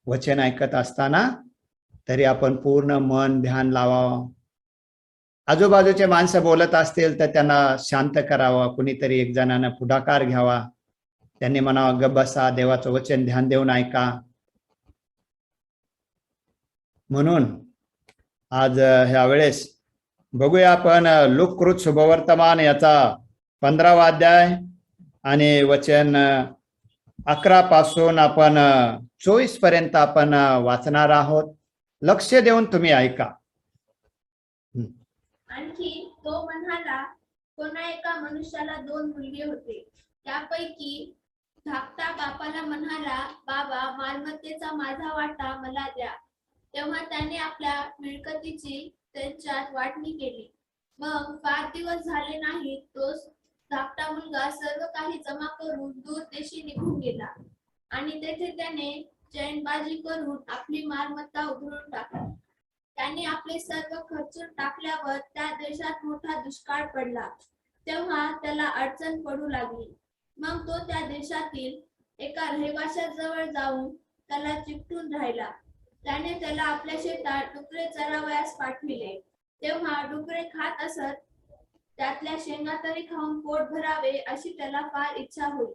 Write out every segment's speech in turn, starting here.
वचन ऐकत असताना तरी आपण पूर्ण मन ध्यान लावावं. आजूबाजूचे माणसं बोलत असतील तर त्यांना शांत करावं. कुणीतरी एक जणांना पुढाकार घ्यावा. त्यांनी म्हणावं गप्प बसा, देवाचं वचन ध्यान देऊन ऐका. म्हणून आज ह्या वेळेस बघूया आपण लूककृत शुभवर्तमान याचा 15वा अध्याय आणि वचन 11 पासून आपण 24 पर्यंत आपण वाचणार आहोत. लक्ष देऊन तुम्ही ऐका. आणखी तो म्हणाला, कोणा एका मनुष्याला 2 मुलगे होते. त्यापैकी धाकटा बापाला म्हणाला, बाबा, मालमत्तेचा माझा वाटा मला द्या. तेव्हा त्याने आपल्या मिळकतीची त्यांच्यात वाटणी केली. मग 5 दिवस झाले नाही, तो धाकटा मुलगा सर्व काही जमा करून दूर देशी निघून गेला आणि तेथे त्याने चैनबाजी करून आपली मालमत्ता उधळून टाकली. त्याने आपले सर्व खर्चून टाकल्यावर त्या देशात मोठा दुष्काळ पडला. तेव्हा त्याला अडचण पडू लागली. मग तो त्या देशातील एका रहिवाशाजवळ जाऊन त्याला चिकटून राहिला. त्याने त्याला आपल्या शेतात डुकरे चरावयास पाठविले. तेव्हा डुकरे खात असत. त्यातल्या शेंगा तरी खाऊन पोट भरावे अशी त्याला फार इच्छा होई.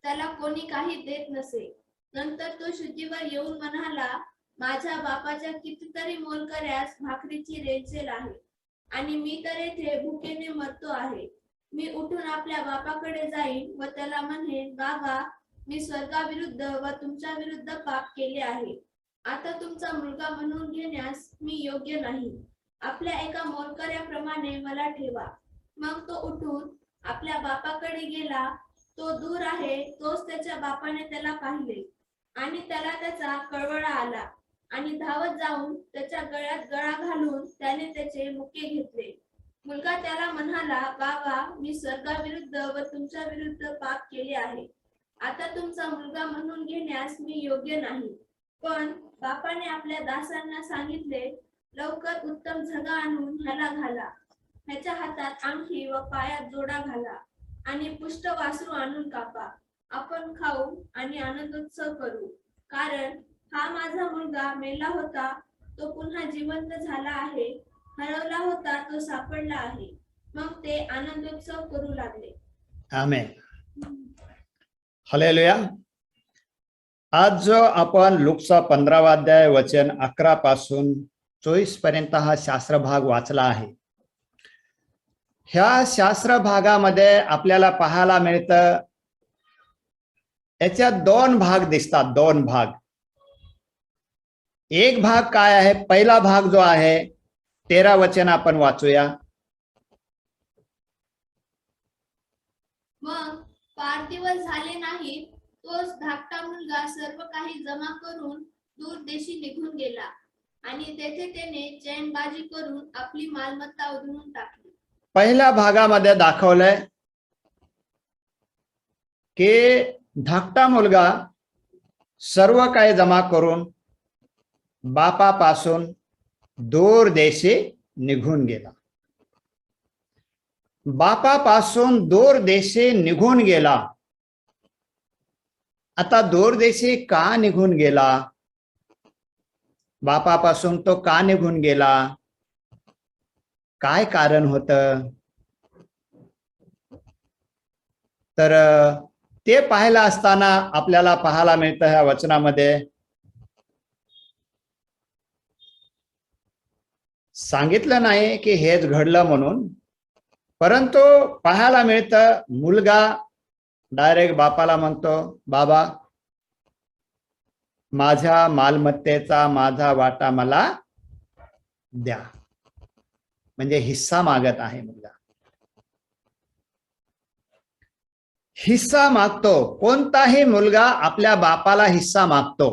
त्याला कोणी काही देत नसे. नंतर तो शुद्धीवर येऊन म्हणाला, माझ्या बापाच्या कितीतरी मोलकऱ्यास भाकरीची रेलचेल आहे आणि मी तर येथे भुकेने मरतो आहे. मी उठून आपल्या बापाकडे जाईन व त्याला म्हणेन, बाबा, मी स्वर्गाविरुद्ध व तुमच्या विरुद्ध पाप केले आहे. आता तुमचा मुलगा म्हणून घेण्यास मी योग्य नाही. आपल्या एका मोलकऱ्याप्रमाणे मला ठेवा. मग तो उठून आपल्या बापाकडे गेला. तो दूर आहे तोच त्याच्या बापाने त्याला पाहिले आणि त्याला त्याचा कळवळा आला आणि धावत जाऊन त्याच्या गळ्यात गळा घालून त्याने त्याचे मुके घेतले. मुलगा त्याला म्हणाला, बाबा, मी स्वर्गाविरुद्ध व तुमच्या विरुद्ध पाप केले आहे. आता तुमचा मुलगा म्हणून घेण्यास मी योग्य नाही. पण बापाने आपल्या दासांना सांगितले, लवकर उत्तम झगा आणून ह्याला घाला. ह्याच्या हातात अंगठी व पायात जोडा घाला आणि पुष्ट वासरू आणून कापा. आपण खाऊ आणि आनंदोत्सव करू. कारण हा माझा मुलगा मेला होता, तो पुन्हा जिवंत झाला आहे. हरवला होता, तो सापडला आहे. मग ते आनंदोत्सव करू लागले. आमेन. हालेलुया. आज जो आपण लूकचा 15वा अध्याय वचन 11 पासून 24 पर्यंत हा शास्त्र भाग वाचला आहे. ह्या शास्त्र भागामध्ये आपल्याला पाहायला मिळतं, याच्यात 2 भाग दिसतात. 2 भाग. एक भाग काय आहे? पहिला भाग जो आहे 13 वचन आपण वाचूया. मग 5 दिवस झाले नाहीत, तोच धाकटा मुलगा सर्व काही जमा करून दूर देशी निघून गेला आणि तेथे त्याने चैनबाजी करून आपली मालमत्ता उधळून टाकली. पहिल्या भागामध्ये दाखवलंय की धाकटा मुलगा सर्व काही जमा करून बापापासून दूर देशी निघून गेला. बापापासून दूर देशी निघून गेला. आता दूर देशी का निघून गेला? बापापासून तो का निघून गेला? काय कारण होतं? तर ते पाहायला असताना आपल्याला पाहायला मिळतं ह्या वचनामध्ये सांगितलं नाही की हेच घडलं म्हणून, परंतु पाहायला मिळतं मुलगा डायरेक्ट बापाला म्हणतो, बाबा, माझ्या मालमत्तेचा माझा वाटा मला द्या. म्हणजे हिस्सा मागत आहे मुलगा. हिस्सा मागतो. कोणताही मुलगा आपल्या बापाला हिस्सा मागतो.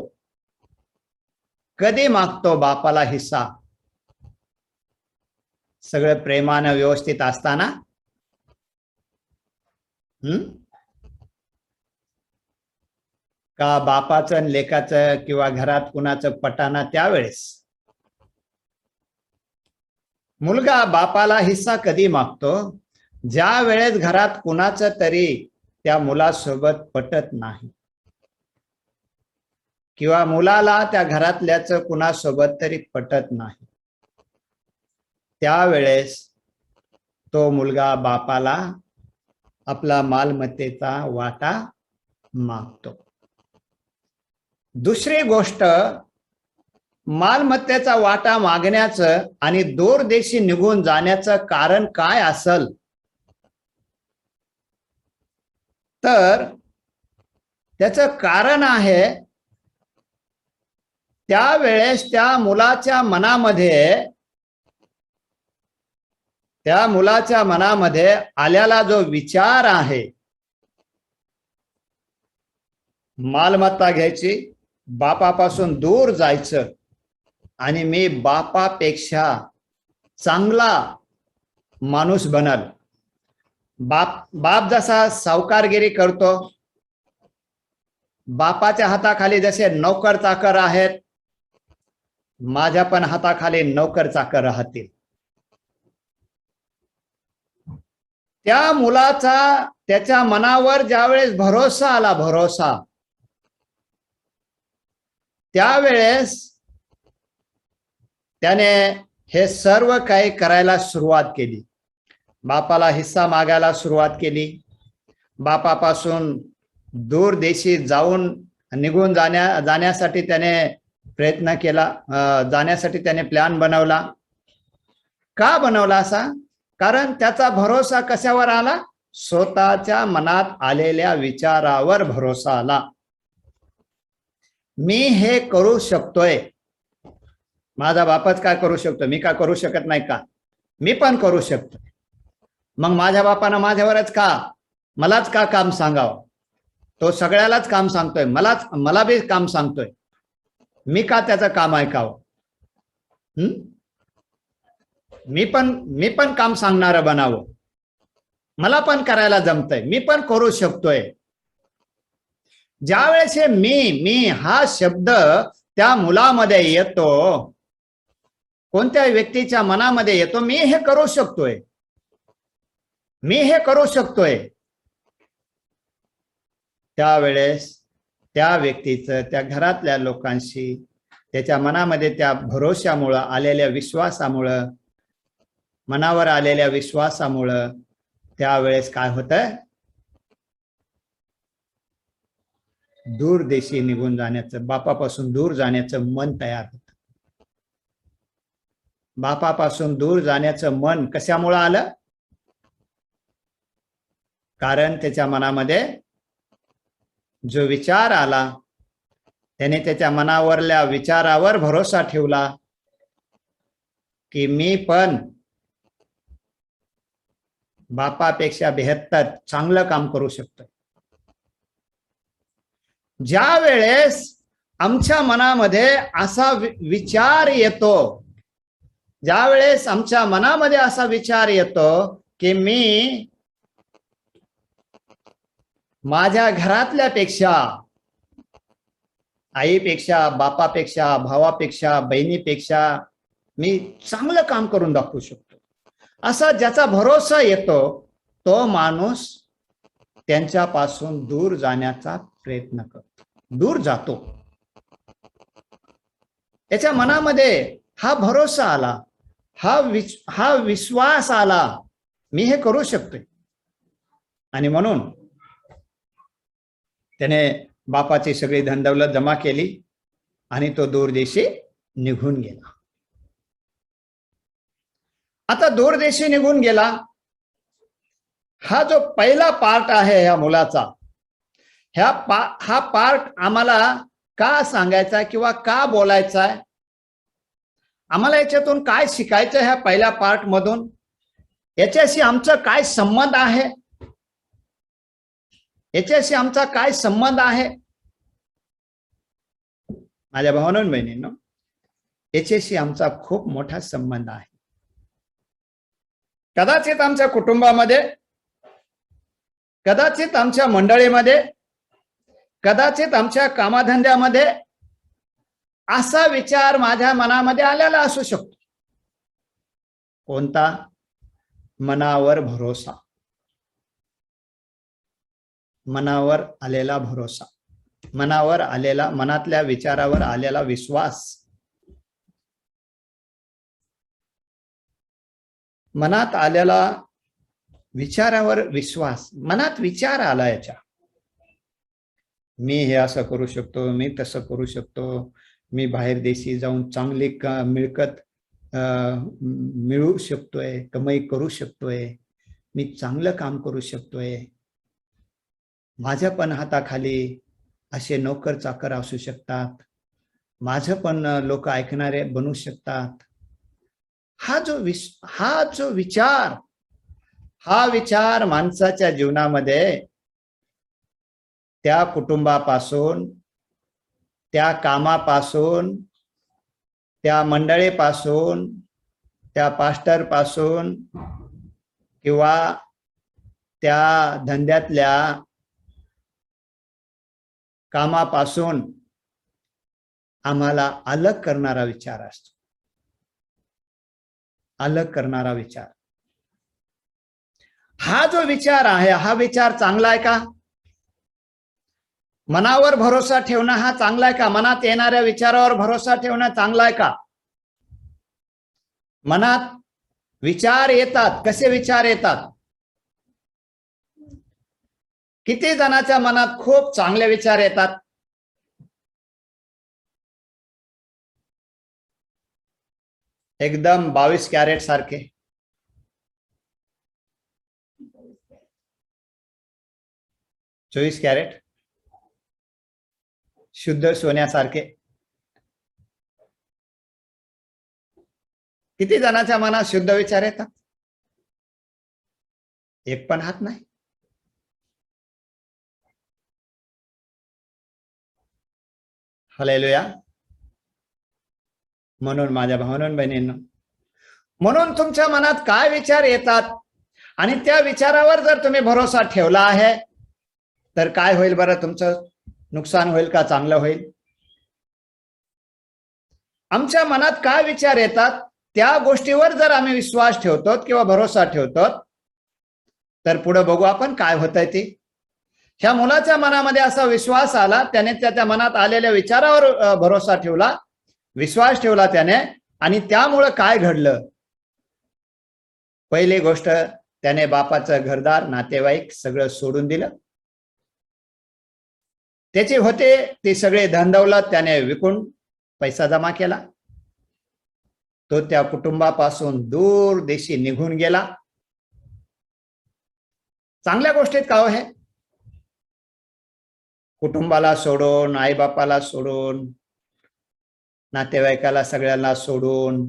कधी मागतो बापाला हिस्सा? सगळं प्रेमानं व्यवस्थित असताना. का बापाचं लेकाचं किंवा घरात कुणाचं पटाना त्यावेळेस? मुलगा बापाला हिस्सा कधी मागतो? ज्या वेळेस घरात कुणाचं तरी त्या मुलासोबत पटत नाही. किंवा मुलाला त्या घरातल्याच कुणासोबत तरी पटत नाही, त्यावेळेस तो मुलगा बापाला आपला मालमत्तेचा वाटा मागतो. दुसरी गोष्ट, मालमत्तेचा वाटा मागण्याचं आणि दूरदेशी निघून जाण्याचं कारण काय असेल तर त्याचं कारण आहे, त्यावेळेस त्या मुलाच्या मनामध्ये आलेला जो विचार आहे, मालमत्ता घ्यायची, बापापासून दूर जायचं आणि मी बापापेक्षा चांगला माणूस बनल. बाप जसा सावकारगिरी करतो, बापाच्या हाताखाली जसे नौकर चाकर आहेत, माझ्या पण हाताखाली नौकर चाकर राहतील. त्या मुलाचा त्याच्या मनावर ज्यावेळेस भरोसा आला, त्यावेळेस त्याने हे सर्व काही करायला सुरुवात केली. बापाला हिस्सा मागायला सुरुवात केली, बापापासून दूर देशी निघून जाण्यासाठी त्याने प्रयत्न केला, जाण्यासाठी त्याने प्लॅन बनवला. का बनवला असा? कारण त्याचा भरोसा कशावर आला? स्वतःच्या मनात आलेल्या विचारावर भरोसा आला. मी हे करू शकतोय, माझा बापच काय करू शकतो, मी का करू शकत नाही का? मी पण करू शकतो. मग माझ्या बापानं माझ्यावरच का, मलाच का काम सांगावं? तो सगळ्यालाच काम सांगतोय, मला बी काम सांगतोय, मी का त्याचं काम ऐकावं? मी पण काम सांगणार बनावं, मला पण करायला जमतंय, मी पण करू शकतोय. ज्यावेळेस हे मी हा शब्द त्या मुलामध्ये येतो, कोणत्या व्यक्तीच्या मनामध्ये येतो, मी हे करू शकतोय, मी हे करू शकतोय, त्यावेळेस त्या व्यक्तीचं त्या घरातल्या लोकांशी त्याच्या मनामध्ये त्या भरोशामुळं आलेल्या विश्वासामुळं, मनावर आलेल्या विश्वासामुळं त्यावेळेस काय होतं? दूर देशी निघून जाण्याचं, बापापासून दूर जाण्याचं मन तयार होतं. बापापासून दूर जाण्याचं मन कशामुळं आलं? कारण त्याच्या मनामध्ये जो विचार आला, त्याने त्याच्या मनावरल्या विचारावर भरोसा ठेवला की मी पण बापापेक्षा 72 चांगलं काम करू शकतो. ज्या वेळेस आमच्या मनामध्ये असा विचार येतो, ज्या वेळेस आमच्या मनामध्ये असा विचार येतो की मी माझ्या घरातल्यापेक्षा, आईपेक्षा, बापापेक्षा, भावापेक्षा, बहिणीपेक्षा मी चांगलं काम करून दाखवू शकतो, असा ज्याचा भरोसा येतो, तो माणूस त्यांच्यापासून दूर जाण्याचा प्रयत्न करतो, दूर जातो. त्याच्या मनामध्ये हा भरोसा आला, हा विश्वास आला, मी हे करू शकतोय, आणि म्हणून त्याने बापाची सगळी धनदौलत जमा केली आणि तो दूरदेशी निघून गेला. आता दूरदेशी निघून गेला, हा जो पहिला पार्ट आहे ह्या मुलाचा, हा पार्ट आम्हाला का सांगायचा किंवा का बोलायचा आहे? आम्हाला याच्यातून काय शिकायचं? ह्या पहिल्या पार्ट मधून याच्याशी आमचा काय संबंध आहे? याच्याशी आमचा काय संबंध आहे? माझ्या भावांनो आणि बहिणींनो, याच्याशी आमचा खूप मोठा संबंध आहे. कदाचित आमच्या कुटुंबामध्ये, कदाचित आमच्या मंडळीमध्ये, कदाचित आमच्या कामाधंद्यामध्ये असा विचार माझ्या मनामध्ये आलेला असू शकतो. कोणता? मनावर भरोसा, मनावर आलेला भरोसा. मनातल्या विचारावर आलेला विश्वास, मनात आलेला विचारावर विश्वास, मनात विचार आला याच्या, मी हे असं करू शकतो, मी तसं करू शकतो, मी बाहेर देशी जाऊन चांगली मिळकत मिळवू शकतोय, कमाई करू शकतोय, मी चांगलं काम करू शकतोय, माझ्या पण हाताखाली असे नोकर चाकर असू शकतात, माझं पण लोक ऐकणारे बनू शकतात. हा जो विचार माणसाच्या जीवनामध्ये त्या कुटुंबापासून, त्या कामापासून, त्या मंडळीपासून, त्या पास्टर पासून किंवा त्या धंद्यातल्या कामापासून आम्हाला अलग करणारा विचार असतो. अलग करणारा विचार, हा जो विचार आहे, हा विचार चांगला आहे का? मनावर भरोसा ठेवणं हा चांगला आहे का? मनात येणाऱ्या विचारावर भरोसा ठेवणं चांगला आहे का? मनात विचार येतात, कसे विचार येतात? किती जणांच्या मनात खूप चांगले विचार येतात? एकदम 22 कॅरेट सारखे, 24 कॅरेट शुद्ध सोन्यासारखे. किती जणांच्या मनात शुद्ध विचार येतात? एक पण हात नाही. हालेलुया. म्हणून माझ्या भावांनो बहिणींनो, म्हणून तुमच्या मनात काय विचार येतात आणि त्या विचारावर जर तुम्ही भरोसा ठेवला आहे तर काय होईल बरं? तुमचं नुकसान होईल का चांगलं होईल? आमच्या मनात काय विचार येतात त्या गोष्टीवर जर आम्ही विश्वास ठेवतो किंवा भरोसा ठेवतो तर पुढे बघू आपण काय होतंय ते. ह्या मुलाच्या मनामध्ये असा विश्वास आला, त्याने त्याच्या मनात आलेल्या विचारावर भरोसा ठेवला, विश्वास ठेवला त्याने, आणि त्यामुळे काय घडलं? पहिली गोष्ट, त्याने बापाचं घरदार, नातेवाईक सगळं सोडून दिलं. त्याचे होते ते सगळे धनदौलत त्याने विकून पैसा जमा केला. तो त्या कुटुंबापासून दूर देशी निघून गेला. चांगल्या गोष्टीत का हो हे? कुटुंबाला सोडून, आई बापाला सोडून, नातेवाईकाला सगळ्यांना सोडून,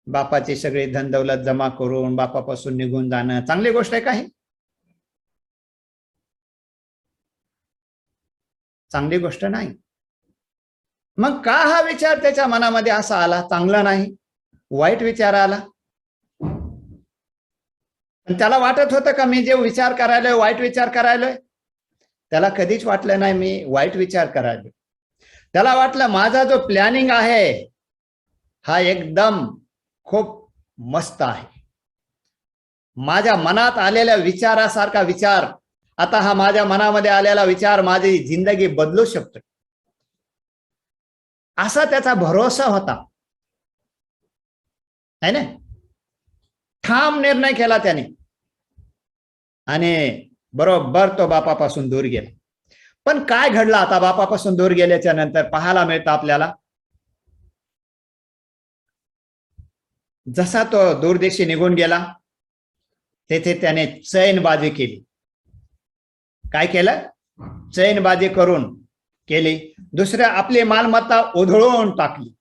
बापाची सगळी धनदौलत जमा करून बापापासून निघून जाणं चांगली गोष्ट आहे का ही? चांगली गोष्ट नाही. मग का हा विचार त्याच्या मनामध्ये असा आला? चांगला नाही, वाईट विचार आला. त्याला वाटत होतं का मी जे विचार करायलोय वाईट विचार करायलोय? त्याला कधीच वाटलं नाही मी वाईट विचार करायलोय. त्याला वाटलं माझा जो प्लॅनिंग आहे हा एकदम खूप मस्त आहे. माझ्या मनात आलेल्या विचारासारखा विचार, आता हा माझ्या मनामध्ये आलेला विचार माझी जिंदगी बदलू शकतो, असा त्याचा भरोसा होता, है ना? ठाम निर्णय केला त्याने आणि बरोबर तो बापापासून दूर गेला. पण काय घडलं आता बापापासून दूर गेल्याच्या नंतर? पाहायला मिळतं आपल्याला, जसा तो दूरदेशी निघून गेला तेथे त्याने चैनबाजी केली. काय केलं? चैनबाजी करून केली. दुसऱ्या आपली मालमत्ता उधळून टाकली.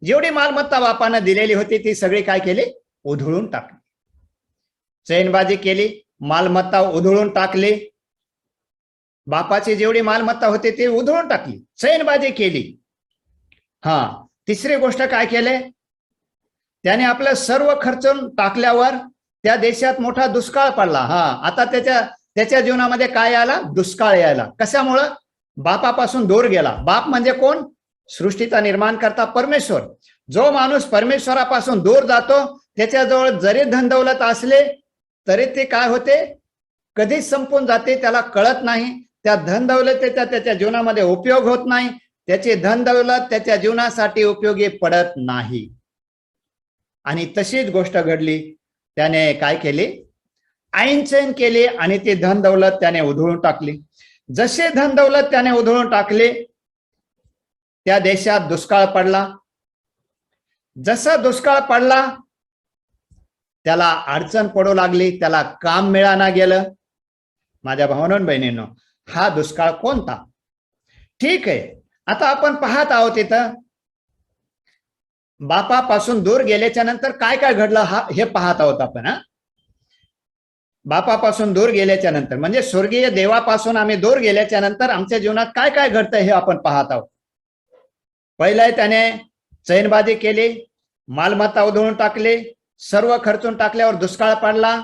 जेवढी मालमत्ता बापानं दिलेली होती ती सगळी काय केली? उधळून टाकली. चैनबाजी केली, मालमत्ता उधळून टाकली. बापाची जेवढी मालमत्ता होती ती उधळून टाकली, चैनबाजी केली. हा, तिसरी गोष्ट काय केले? त्याने आपलं सर्व खर्चून टाकल्यावर त्या देशात मोठा दुष्काळ पडला. हा, आता त्याच्या जीवनामध्ये काय आला? दुष्काळ यायला. कशामुळं? बापापासून दूर गेला. बाप म्हणजे कोण? सृष्टीचा निर्माण करता परमेश्वर. जो माणूस परमेश्वरापासून दूर जातो त्याच्याजवळ जरी धनदौलत असले तरी ते काय होते? कधीच संपून जाते, त्याला कळत नाही. त्या धन दौलतीचा त्याच्या जीवनामध्ये उपयोग होत नाही, त्याची धन दौलत त्याच्या जीवनासाठी उपयोगी पडत नाही. आणि तशीच गोष्ट घडली. त्याने काय केली? ऐनचैन केली आणि ती धन दौलत त्याने उधळून टाकली. जसे धन दौलत त्याने उधळून टाकले, त्या देशात दुष्काळ पडला. जसा दुष्काळ पडला, त्याला अडचण पडू लागली, त्याला काम मिळाना गेलं. माझ्या भावांनो बहिणींनो, हा दुष्काळ कोणता? ठीक आहे, आता आपण पाहत आहोत इथं बापापासून दूर गेल्याच्या नंतर काय काय घडलं हे पाहत आहोत आपण. बापापासून दूर गेल्याच्या नंतर म्हणजे स्वर्गीय देवापासून आम्ही दूर गेल्याच्या नंतर आमच्या जीवनात काय काय घडतं हे आपण पाहत आहोत. पहिलं त्याने चैनबाजी केली, मालमत्ता उधळून टाकली, सर्व खर्चून टाकल्यावर दुष्काळ पडला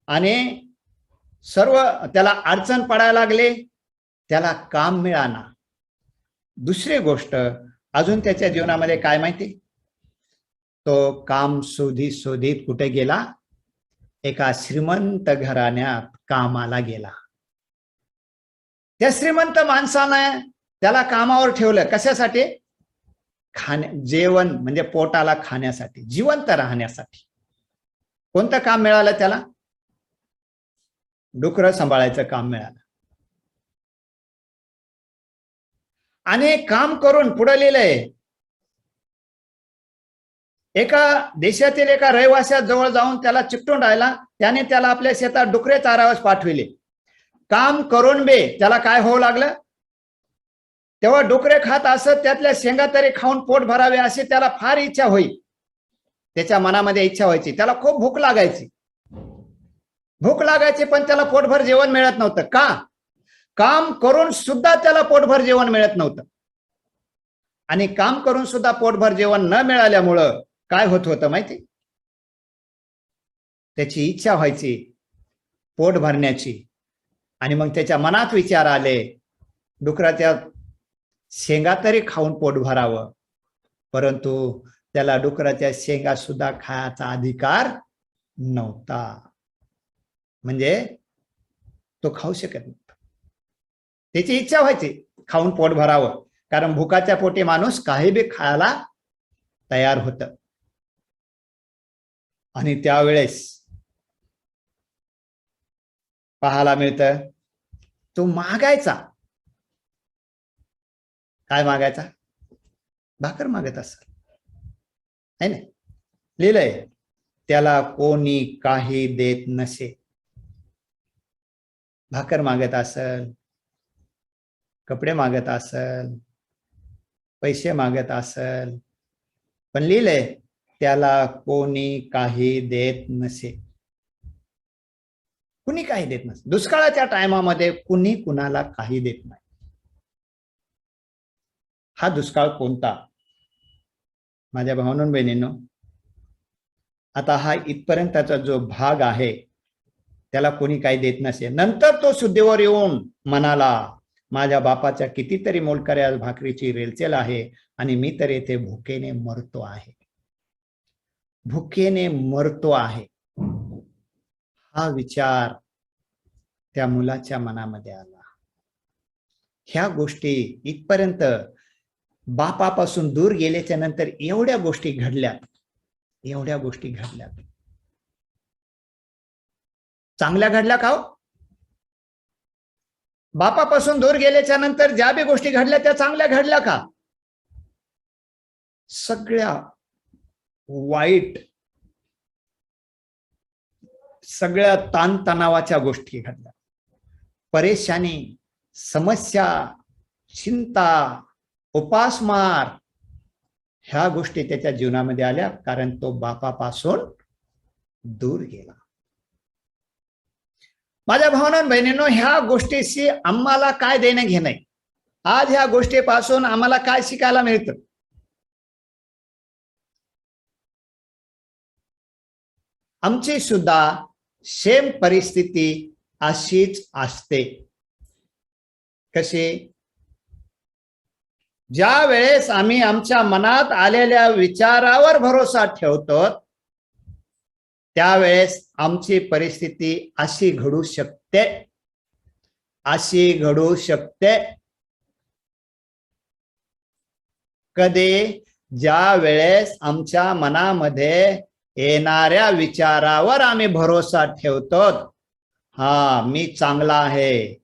आणि सर्व त्याला अडचण पडायला लागली, त्याला काम मिळाना. दुसरी गोष्ट अजून त्याच्या जीवनामध्ये काय माहिती? तो काम शोधित कुठे गेला? एका श्रीमंत घराण्यात कामाला गेला. त्या श्रीमंत माणसाने त्याला कामावर ठेवलं. कशासाठी? जेवण म्हणजे पोटाला खाण्यासाठी, जिवंत राहण्यासाठी. कोणतं काम मिळालं त्याला? डुकरं सांभाळायचं काम मिळालं. आणि काम करून पुढे लिहिलंय, एका देशातील एका रहिवाशात जवळ जाऊन त्याला चिकटून राहिला. त्याने त्याला आपल्या शेतात डुकरे चारावयास पाठविले. काम करून बे त्याला काय होऊ लागलं? तेव्हा डुकरे खात असत, त्यातल्या शेंगा तरी खाऊन पोट भरावे अशी त्याला फार इच्छा होई. त्याच्या मनामध्ये इच्छा व्हायची, त्याला खूप भूक लागायची. पण त्याला पोटभर जेवण मिळत नव्हतं. का? काम करून सुद्धा त्याला पोटभर जेवण मिळत नव्हतं. आणि काम करून सुद्धा पोटभर जेवण न मिळाल्यामुळं काय होत होतं माहिती? त्याची इच्छा व्हायची पोट भरण्याची. आणि मग त्याच्या मनात विचार आले, डुकराच्या शेंगा तरी खाऊन पोट भरावं. परंतु त्याला डुकराच्या शेंगा सुद्धा खायचा अधिकार नव्हता. म्हणजे तो खाऊ शकत नव्हता. त्याची इच्छा व्हायची खाऊन पोट भरावं, कारण भुकाच्या पोटी माणूस काही बी खायला तयार होत. आणि त्यावेळेस पाहायला मिळतं, तो मागायचा. काय मागायचा? भाकर मागत असेल, है ना? लिहिलंय, त्याला कोणी काही देत नसे. भाकर मागत असेल, कपडे मागत असेल, पैसे मागत असेल, पण लिहिलंय त्याला कोणी काही देत नसे. कुणी काही देत नसे. दुष्काळाच्या टायमामध्ये कुणी कुणाला काही देत नाही. हा दुष्काळ कोणता? माझ्या भावांनो बहिणींनो, आता हा इथपर्यंतचा जो भाग आहे त्याला कोणी काही देत नसे. नंतर तो शुद्धीवर येऊन म्हणाला, माझ्या बापाच्या कितीतरी मोलकऱ्या भाकरीची रेलचेल आहे आणि मी तर येथे भुकेने मरतो आहे. भुकेने मरतो आहे. हा विचार त्या मुलाच्या मनामध्ये आला. ह्या गोष्टी इथपर्यंत बापापासून दूर गेल्याच्या नंतर एवढ्या गोष्टी घडल्यात. चांगल्या घडल्या का हो? बापापासून दूर गेल्याच्या नंतर ज्या बी गोष्टी घडल्या त्या चांगल्या घडल्या का? सगळ्या वाईट, सगळ्या ताणतणावाच्या गोष्टी घडल्या. परेशानी, समस्या, चिंता, उपासमार ह्या गोष्टी त्याच्या जीवनामध्ये आल्या, कारण तो बापापासून दूर गेला. माझ्या भावनां बहिणींनो, ह्या गोष्टीशी आम्हाला काय देणं घेणं? आज ह्या गोष्टीपासून आम्हाला काय शिकायला मिळतं? आमची सुद्धा सेम परिस्थिती अशीच असते. कशी? ज्या वेळेस आम्ही आमच्या मनात आलेल्या विचारावर भरोसा ठेवतो त्यावेळेस आमची परिस्थिती अशी घडू शकते. अशी घडू शकते कधी, ज्या वेळेस आमच्या मनामध्ये येणाऱ्या विचारावर आम्ही भरोसा ठेवतो. हा, मी चांगला आहे,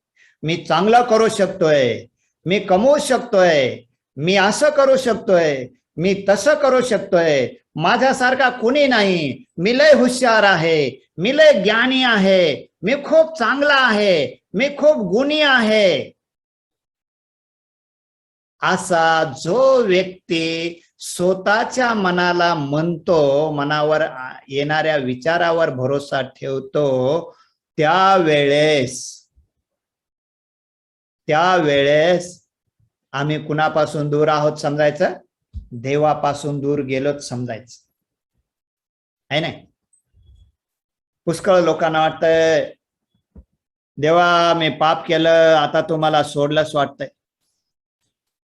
मी चांगलं करू शकतोय, मी कमवू शकतोय, मी असं करू शकतोय, मी तसं करू शकतोय, माझ्यासारखा कुणी नाही, मी लय हुशार आहे, मी लय ज्ञानी आहे, मी खूप चांगला आहे, मी खूप गुणी आहे. असा जो व्यक्ती स्वतःच्या मनाला म्हणतो, मनावर येणाऱ्या विचारावर भरोसा ठेवतो, त्यावेळेस आम्ही कुणापासून दूर आहोत समजायचं, देवापासून दूर गेलोच समजायचं आहे नाही. पुष्कळ लोकांना वाटतंय देवा मी पाप केलं, आता तू मला सोडलंच वाटतंय.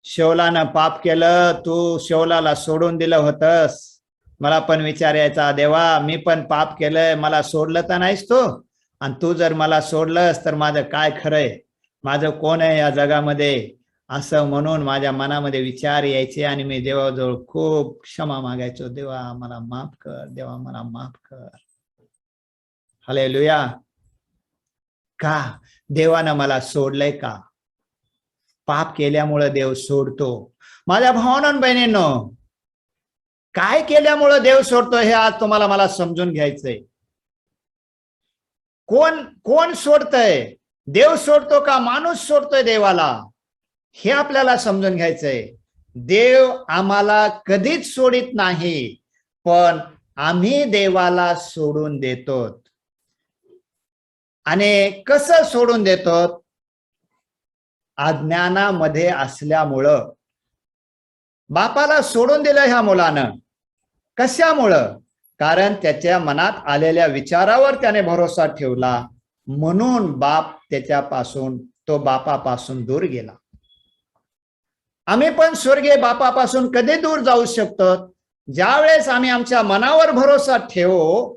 शौलानं पाप केलं, तू शौलाला सोडून दिलं होतंस. मला पण विचार यायचा, देवा मी पण पाप केलंय, मला सोडलं तर नाहीस तू, आणि तू जर मला सोडलंस तर माझं काय खरंय, माझं कोण आहे या जगामध्ये, असं म्हणून माझ्या मनामध्ये विचार यायचे आणि मी देवाजवळ खूप क्षमा मागायचो, देवा मला माफ कर, देवा मला माफ कर. हालेलुया. का देवानं मला सोडलंय का? पाप केल्यामुळे देव सोडतो. माझ्या भावांनो बहिणींनो, काय केल्यामुळे देव सोडतो हे आज तुम्हाला मला समजून घ्यायचंय. कोण सोडतंय? देव सोडतो का माणूस सोडतोय देवाला? हे आपल्याला समजून घ्यायचंय. देव आम्हाला कधीच सोडित नाही, पण आम्ही देवाला सोडून देतो. आणि कसं सोडून देतो? अज्ञानामध्ये असल्यामुळं. बापाला सोडून दिलं ह्या मुलानं. कशामुळं? कारण त्याच्या मनात आलेल्या विचारावर त्याने भरोसा ठेवला, म्हणून तो बापापासून दूर गेला. आम्ही पण स्वर्गीय बापापासून कधी दूर जाऊ शकतो? ज्यावेळेस आम्ही आमच्या मनावर भरोसा ठेवू,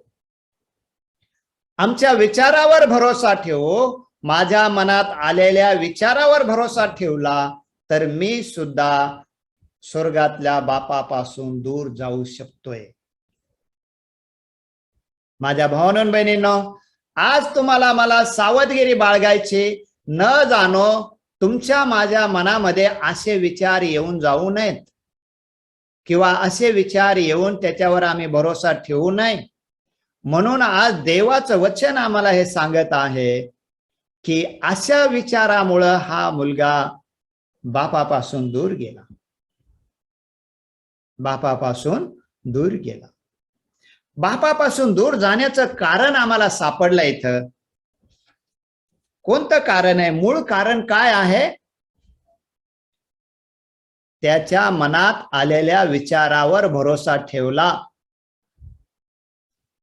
आमच्या विचारावर भरोसा ठेवू, माझ्या मनात आलेल्या विचारावर भरोसा ठेवला, तर मी सुद्धा स्वर्गातल्या बापापासून दूर जाऊ शकतोय. माझ्या भावांनो बहिणींनो, आज तुम्हाला मला सावधगिरी बाळगायची, न जाणो तुमच्या माझ्या मनामध्ये असे विचार येऊन जाऊ नयेत, किंवा असे विचार येऊन त्याच्यावर आम्ही भरोसा ठेवू नये. म्हणून आज देवाचं वचन आम्हाला हे सांगत आहे की अशा विचारामुळं हा मुलगा बापापासून दूर गेला. बापापासून दूर गेला. बापापासून दूर जाण्याचं कारण आम्हाला सापडलं इथं. कोणतं कारण आहे? मूळ कारण काय आहे? त्याच्या मनात आलेल्या विचारावर भरोसा ठेवला.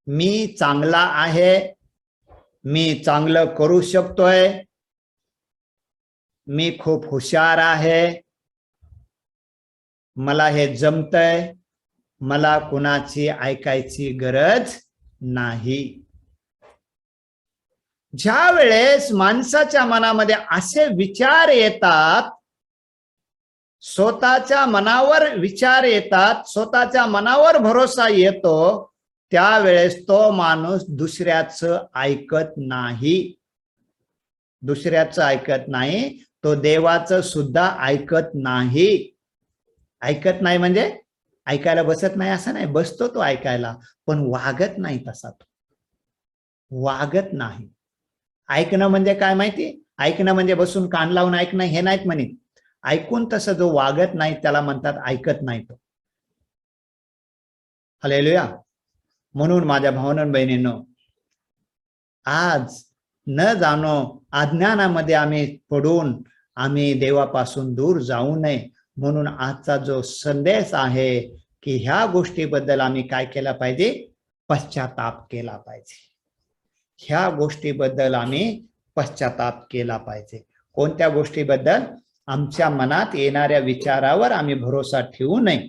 मी चांगला आहे, मी चांगलं करू शकतोय, मी खूप हुशार आहे, मला हे जमतंय, मला कुणाची ऐकायची गरज नाही. ज्या वेळेस माणसाच्या मनामध्ये असे विचार येतात, स्वतःच्या मनावर विचार येतात, स्वतःच्या मनावर भरोसा येतो, त्यावेळेस तो माणूस दुसऱ्याचं ऐकत नाही. दुसऱ्याचं ऐकत नाही, तो देवाचं सुद्धा ऐकत नाही. ऐकत नाही म्हणजे ऐकायला बसत नाही असं नाही, बसतो तो ऐकायला, पण वागत नाही तसा. तो वागत नाही. ऐकणं म्हणजे काय माहिती? ऐकणं म्हणजे बसून कान लावून ऐकणं हे नाहीत म्हणत. ऐकून तसं जो वागत नाही त्याला म्हणतात ऐकत नाही तो. हालेलुया. म्हणून माझ्या भावांनो बहिणींनो, आज न जाणो अज्ञानामध्ये आम्ही पडून आम्ही देवापासून दूर जाऊ नये, म्हणून आजचा जो संदेश आहे की ह्या गोष्टीबद्दल आम्ही काय केला पाहिजे? पश्चाताप केला पाहिजे. ह्या गोष्टीबद्दल आम्ही पश्चाताप केला पाहिजे. कोणत्या गोष्टीबद्दल? आमच्या मनात येणाऱ्या विचारावर आम्ही भरोसा ठेवू नये.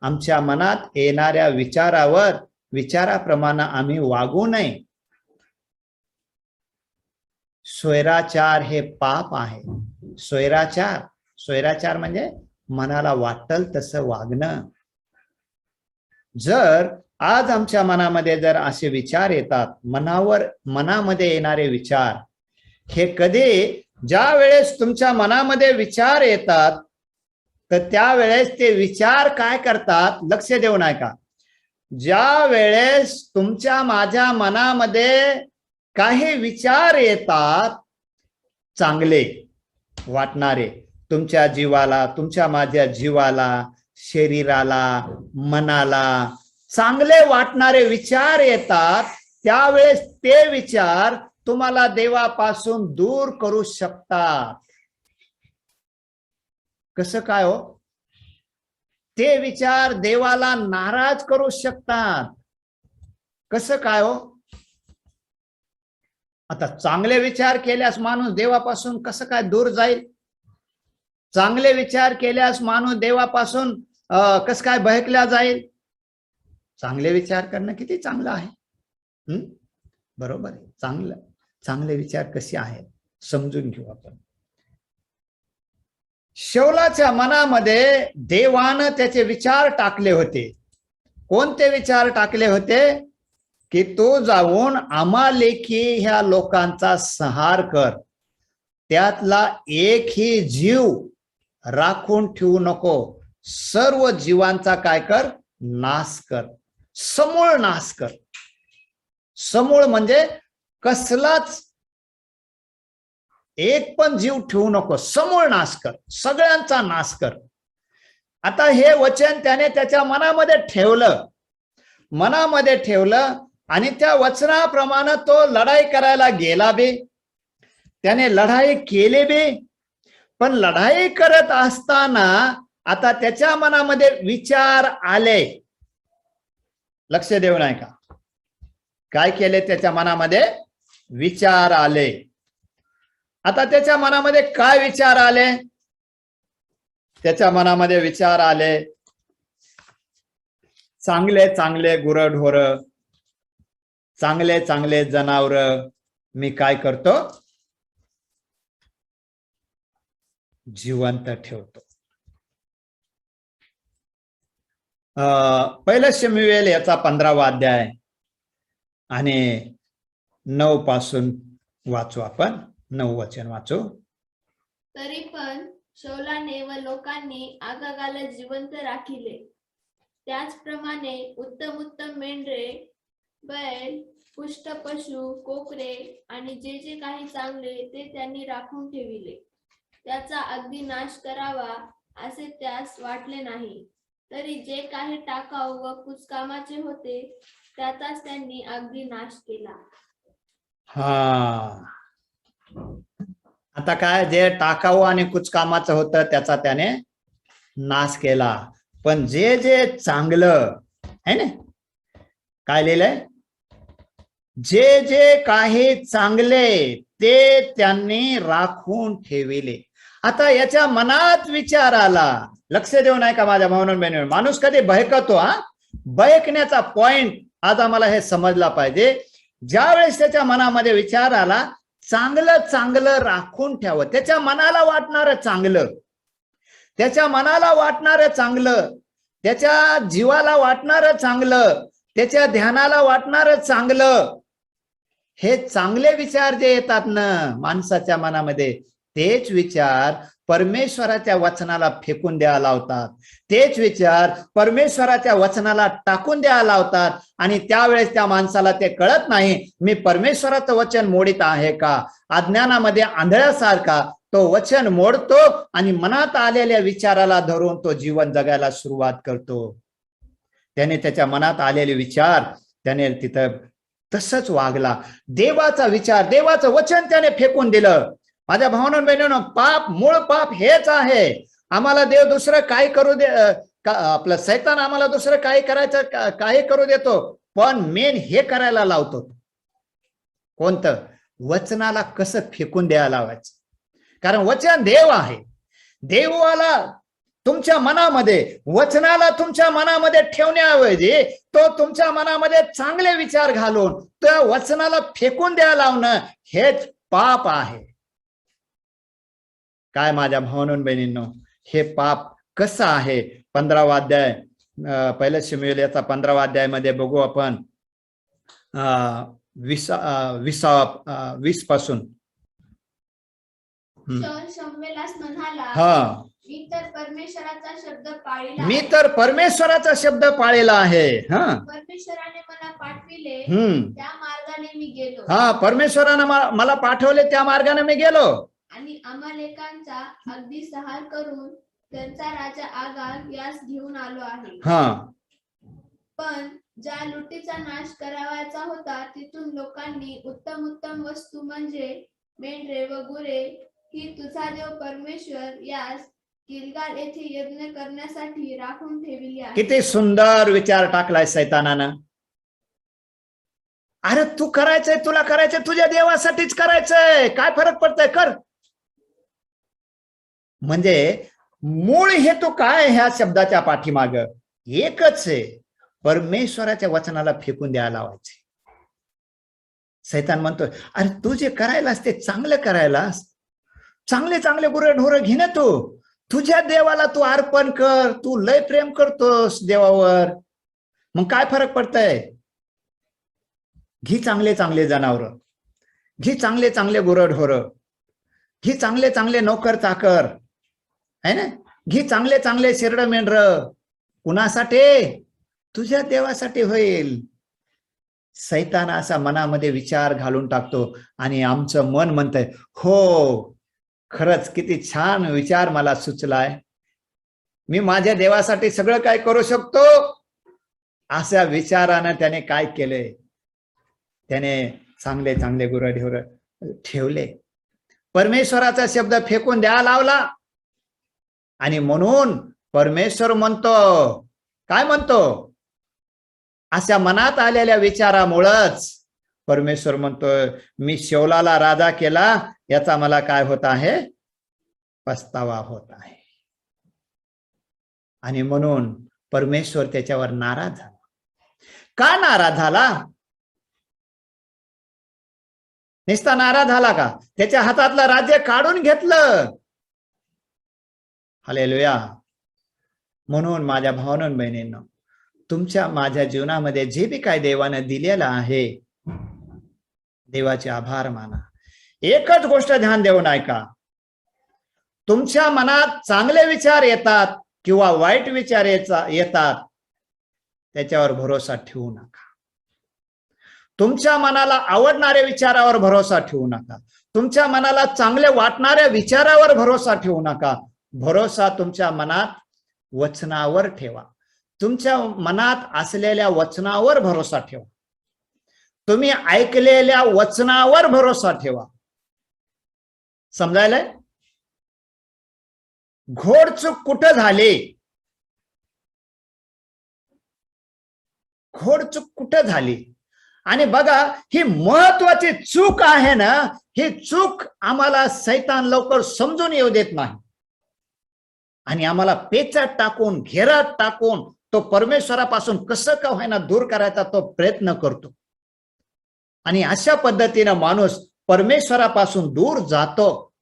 आमच्या मनात येणाऱ्या विचाराप्रमाणे आम्ही वागू नये. स्वैराचार हे पाप आहे. स्वैराचार म्हणजे मनाला वाटल तसं वागणं. जर आज आमच्या मनामध्ये जर असे विचार येतात, मनामध्ये येणारे विचार हे कधी, ज्या वेळेस तुमच्या मनामध्ये विचार येतात तर त्यावेळेस ते विचार काय करतात, लक्ष देऊन ऐका. ज्या वेळेस तुमच्या माझ्या मनामध्ये काही विचार येतात चांगले वाटणारे, तुमच्या जीवाला, तुमच्या माझ्या जीवाला, शरीराला, मनाला चांगले वाटणारे विचार येतात, त्यावेळेस ते विचार तुम्हाला देवापासून दूर करू शकतात. कसं काय हो? ते विचार देवाला नाराज करू शकतात. कसं काय हो? आता चांगले विचार केल्यास माणूस देवापासून कसं काय दूर जाईल? चांगले विचार केल्यास माणूस देवापासून कसं काय बहकला जाईल? चांगले विचार करणं किती चांगलं आहे. बरोबर आहे. चांगले विचार कसे आहेत समजून घेऊ आपण. शौलाच्या मनामध्ये देवानं त्याचे विचार टाकले होते. कोणते विचार टाकले होते? की तू जाऊन अमालेकी ह्या लोकांचा संहार कर, त्यातला एकही जीव राखून ठेवू नको, सर्व जीवांचा काय कर, नाश कर, समूळ नाश कर. समूळ म्हणजे कसलाच एक पण जीव ठेवू नको, समूळ नाश कर, सगळ्यांचा नाश कर. आता हे वचन त्याने त्याच्या मनामध्ये ठेवलं आणि त्या वचनाप्रमाणे तो लढाई करायला गेला बी, त्याने लढाई केली बी. पण लढाई करत असताना आता त्याच्या मनामध्ये विचार आले. लक्ष देऊ नये का? काय केले? त्याच्या मनामध्ये विचार आले. आता त्याच्या मनामध्ये काय विचार आले? त्याच्या मनामध्ये विचार आले, चांगले चांगले गुरढोर, चांगले चांगले जनावर मी काय करतो, जिवंत ठेवतो. पहिलं शमूएल याचा 15वा अध्याय आणि 9 पासून वाचू आपण. 9 वचन वाचू. तरी पण शौलाने व लोकांनी आगागाला जिवंत राखिले. त्याचप्रमाणे उत्तम उत्तम मेंढरे, बैल, पुष्ट पशु, कोकरे आणि जे जे काही चांगले ते त्यांनी राखून ठेविले. त्याचा अगदी नाश करावा असे त्यास वाटले नाही. तरी जे काही टाकाऊ व कुचकामाचे होते त्याचाच त्यांनी अगदी नाश केला. आता काय, जे टाकाऊ आणि कुचकामाचं होतं त्याचा त्याने नाश केला. पण जे जे चांगलं आहे ना, काय लिहिलंय, जे जे काही चांगले ते त्यांनी राखून ठेविले. आता याच्या मनात विचार आला. लक्ष देऊ नये का माझ्या भावना बहिणी? माणूस कधी बहकतो. बहकण्याचा पॉइंट आज आम्हाला हे समजला पाहिजे. ज्या वेळेस त्याच्या मनामध्ये विचार आला, चांगलं चांगलं राखून ठेवावं. त्याच्या मनाला वाटणारं चांगलं, त्याच्या मनाला वाटणारं चांगलं, त्याच्या जीवाला वाटणारं चांगलं, त्याच्या ध्यानाला वाटणारं चांगलं, हे चांगले विचार जे येतात ना माणसाच्या मनामध्ये, तेच विचार परमेश्वराच्या वचनाला फेकून द्यायला लावतात. तेच विचार परमेश्वराच्या वचनाला टाकून द्यायला लावतात. आणि त्यावेळेस त्या माणसाला ते कळत नाही, मी परमेश्वराचं वचन मोडीत आहे का. अज्ञानामध्ये आंधळ्यासारखा तो वचन मोडतो आणि मनात आलेल्या विचाराला धरून तो जीवन जगायला सुरुवात करतो. त्याने त्याच्या मनात आलेले विचार त्याने तिथं तसंच वागला. देवाचा विचार, देवाचं वचन त्याने फेकून दिलं. माझ्या भावना बहिणींनो, पाप, मूळ पाप हेच आहे. आम्हाला देव दुसरं काय करू दे, आपलं सैतान आम्हाला दुसरं काय करायचं, काही करू देतो, पण मेन हे करायला लावतो. कोणतं? वचनाला कसं फेकून द्यायला लावायचं. कारण वचन देव आहे. देवाला तुमच्या मनामध्ये, वचनाला तुमच्या मनामध्ये ठेवण्याऐवजी तो तुमच्या मनामध्ये चांगले विचार घालून त्या वचनाला फेकून द्यायला लावणं, हेच पाप आहे. काय माझ्या भावांनो बहिणींनो, हे पाप कसं आहे? 15वा अध्याय, पहिल्या शमूएल याचा 15वा अध्यायामध्ये बघू आपण 20 पासून. शाऊल शमूएलास म्हणाला, हा, मी तर परमेश्वराचा शब्द पाळिला मी आहे. तर परमेश्वराचा शब्द पाळलेला आहे. हा, परमेश्वराने मला पाठविले हम्म, त्या मार्गाने मी गेलो. हा, परमेश्वरानं मला पाठवले त्या मार्गाने मी गेलो आणि अमालेकांचा अगदी संहार करून त्यांचा राजा आगाग यास घेऊन आलो आहे. हा, पण ज्या लुटीचा नाश करावायचा होता तिथून लोकांनी उत्तम उत्तम वस्तू म्हणजे मेंढरे व गुरे ही तुझा देव परमेश्वर यास गिलगाल येथे यज्ञ करण्यासाठी राखून ठेवली आहे. किती सुंदर विचार टाकलाय सैतानानं. अरे तू करायचंय, तुला करायचंय, तुझ्या देवासाठीच करायचंय, काय फरक पडतंय, कर. म्हणजे मूळ हेतू काय ह्या शब्दाच्या पाठीमाग? एकच आहे, परमेश्वराच्या वचनाला फेकून द्यायला लावायचे. सैतान म्हणतोय, अरे तू जे करायलास ते चांगलं करायलास, चांगले चांगले गुरंढोरं घे ना, तू तुझ्या देवाला तू अर्पण कर, तू लय प्रेम करतोस देवावर, मग काय फरक पडतंय? घी चांगले चांगले जनावर, घी चांगले चांगले गुरंढोरं, घी चांगले चांगले नोकर चाकर, है ना, घी चांगले चांगले शेरडं मेंढरं. कुणासाठी? तुझ्या देवासाठी होईल. सैतान असा मनामध्ये विचार घालून टाकतो आणि आमचं मन म्हणतंय, हो खरंच किती छान विचार मला सुचलाय, मी माझ्या देवासाठी सगळं काय करू शकतो. अशा विचारानं त्याने काय केलंय? त्याने चांगले चांगले गुरंढोरं ठेवले, परमेश्वराचा शब्द फेकून द्यायला लावला. आणि म्हणून परमेश्वर म्हणतो, काय म्हणतो? अशा मनात आलेल्या विचारामुळेच परमेश्वर म्हणतोय, मी शाऊलाला राजा केला, याचा मला काय होत आहे? पस्तावा होत आहे. आणि म्हणून परमेश्वर त्याच्यावर नाराज झाला. का नाराज झाला? नुसता नाराज झाला का? त्याच्या हातातलं राज्य काढून घेतलं. हालेलुया. म्हणून माझ्या भावांनो बहिणींनो, तुमच्या माझ्या जीवनामध्ये जे बी काय देवानं दिलेलं आहे, देवाचे आभार माना. एकच गोष्ट ध्यान देऊन ऐका, तुमच्या मनात चांगले विचार येतात किंवा वाईट विचार येतात, त्याच्यावर भरोसा ठेवू नका. तुमच्या मनाला आवडणाऱ्या विचारावर भरोसा ठेवू नका. तुमच्या मनाला चांगले वाटणाऱ्या विचारावर भरोसा ठेवू नका. भरोसा तुमच्या मनात वचनावर ठेवा. तुमच्या मनात असलेल्या वचनावर भरोसा ठेवा. तुम्ही ऐकलेल्या वचनावर भरोसा ठेवा. समजायलंय? घोडचूक कुठं झाली? घोडचूक कुठं झाली? आणि बघा, ही महत्वाची चूक आहे ना, ही चूक आम्हाला सैतान लवकर समजून येऊ देत नाही आणि आम्हाला पेचात टाकून, घेरात टाकून तो परमेश्वरापासून कसं का होईना दूर करायचा तो प्रयत्न करतो. आणि अशा पद्धतीने माणूस परमेश्वरापासून दूर जातो.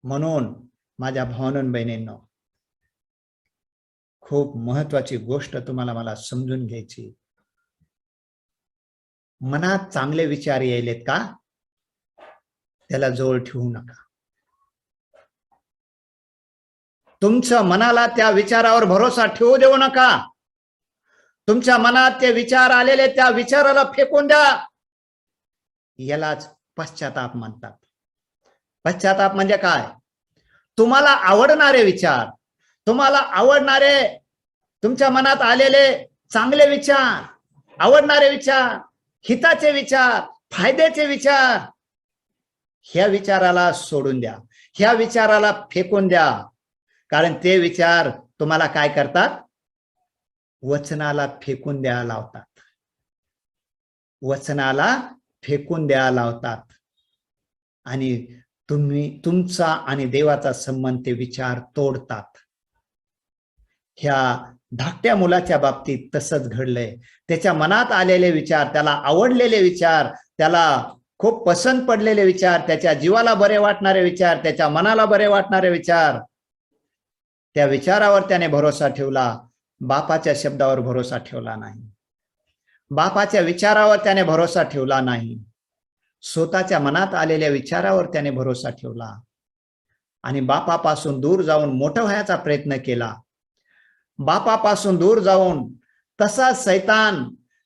म्हणून माझ्या भावांनो बहिणींनो, खूप महत्वाची गोष्ट तुम्हाला मला समजून घ्यायची. मनात चांगले विचार यायलेत का? त्याला जवळ ठेवू नका. तुमच्या मनाला त्या विचारावर भरोसा ठेवू देऊ नका. तुमच्या मनात ते विचार आलेले, त्या विचाराला फेकून द्या. यालाच पश्चाताप म्हणतात. पश्चाताप म्हणजे काय? तुम्हाला आवडणारे विचार, तुम्हाला आवडणारे, तुमच्या मनात आलेले चांगले विचार, आवडणारे विचार, हिताचे विचार, फायद्याचे विचार, ह्या विचाराला सोडून द्या, ह्या विचाराला फेकून द्या. कारण ते विचार तुम्हाला काय करतात? वचनाला फेकून द्यायला लावतात. वचनाला फेकून द्यायला लावतात. आणि तुमचा आणि देवाचा संबंध ते विचार तोडतात. ह्या धाकट्या मुलाच्या बाबतीत तसंच घडलंय. त्याच्या मनात आलेले विचार, त्याला आवडलेले विचार, त्याला खूप पसंत पडलेले विचार, त्याच्या जीवाला बरे वाटणारे विचार, त्याच्या मनाला बरे वाटणारे विचार, त्या विचारावर त्याने भरोसा ठेवला. बापाच्या शब्दावर भरोसा ठेवला नाही. बापाच्या विचारावर त्याने भरोसा ठेवला नाही. स्वतःच्या मनात आलेल्या विचारावर त्याने भरोसा ठेवला आणि बापापासून दूर जाऊन मोठं व्हायचा प्रयत्न केला. बापापासून दूर जाऊन तसा सैतान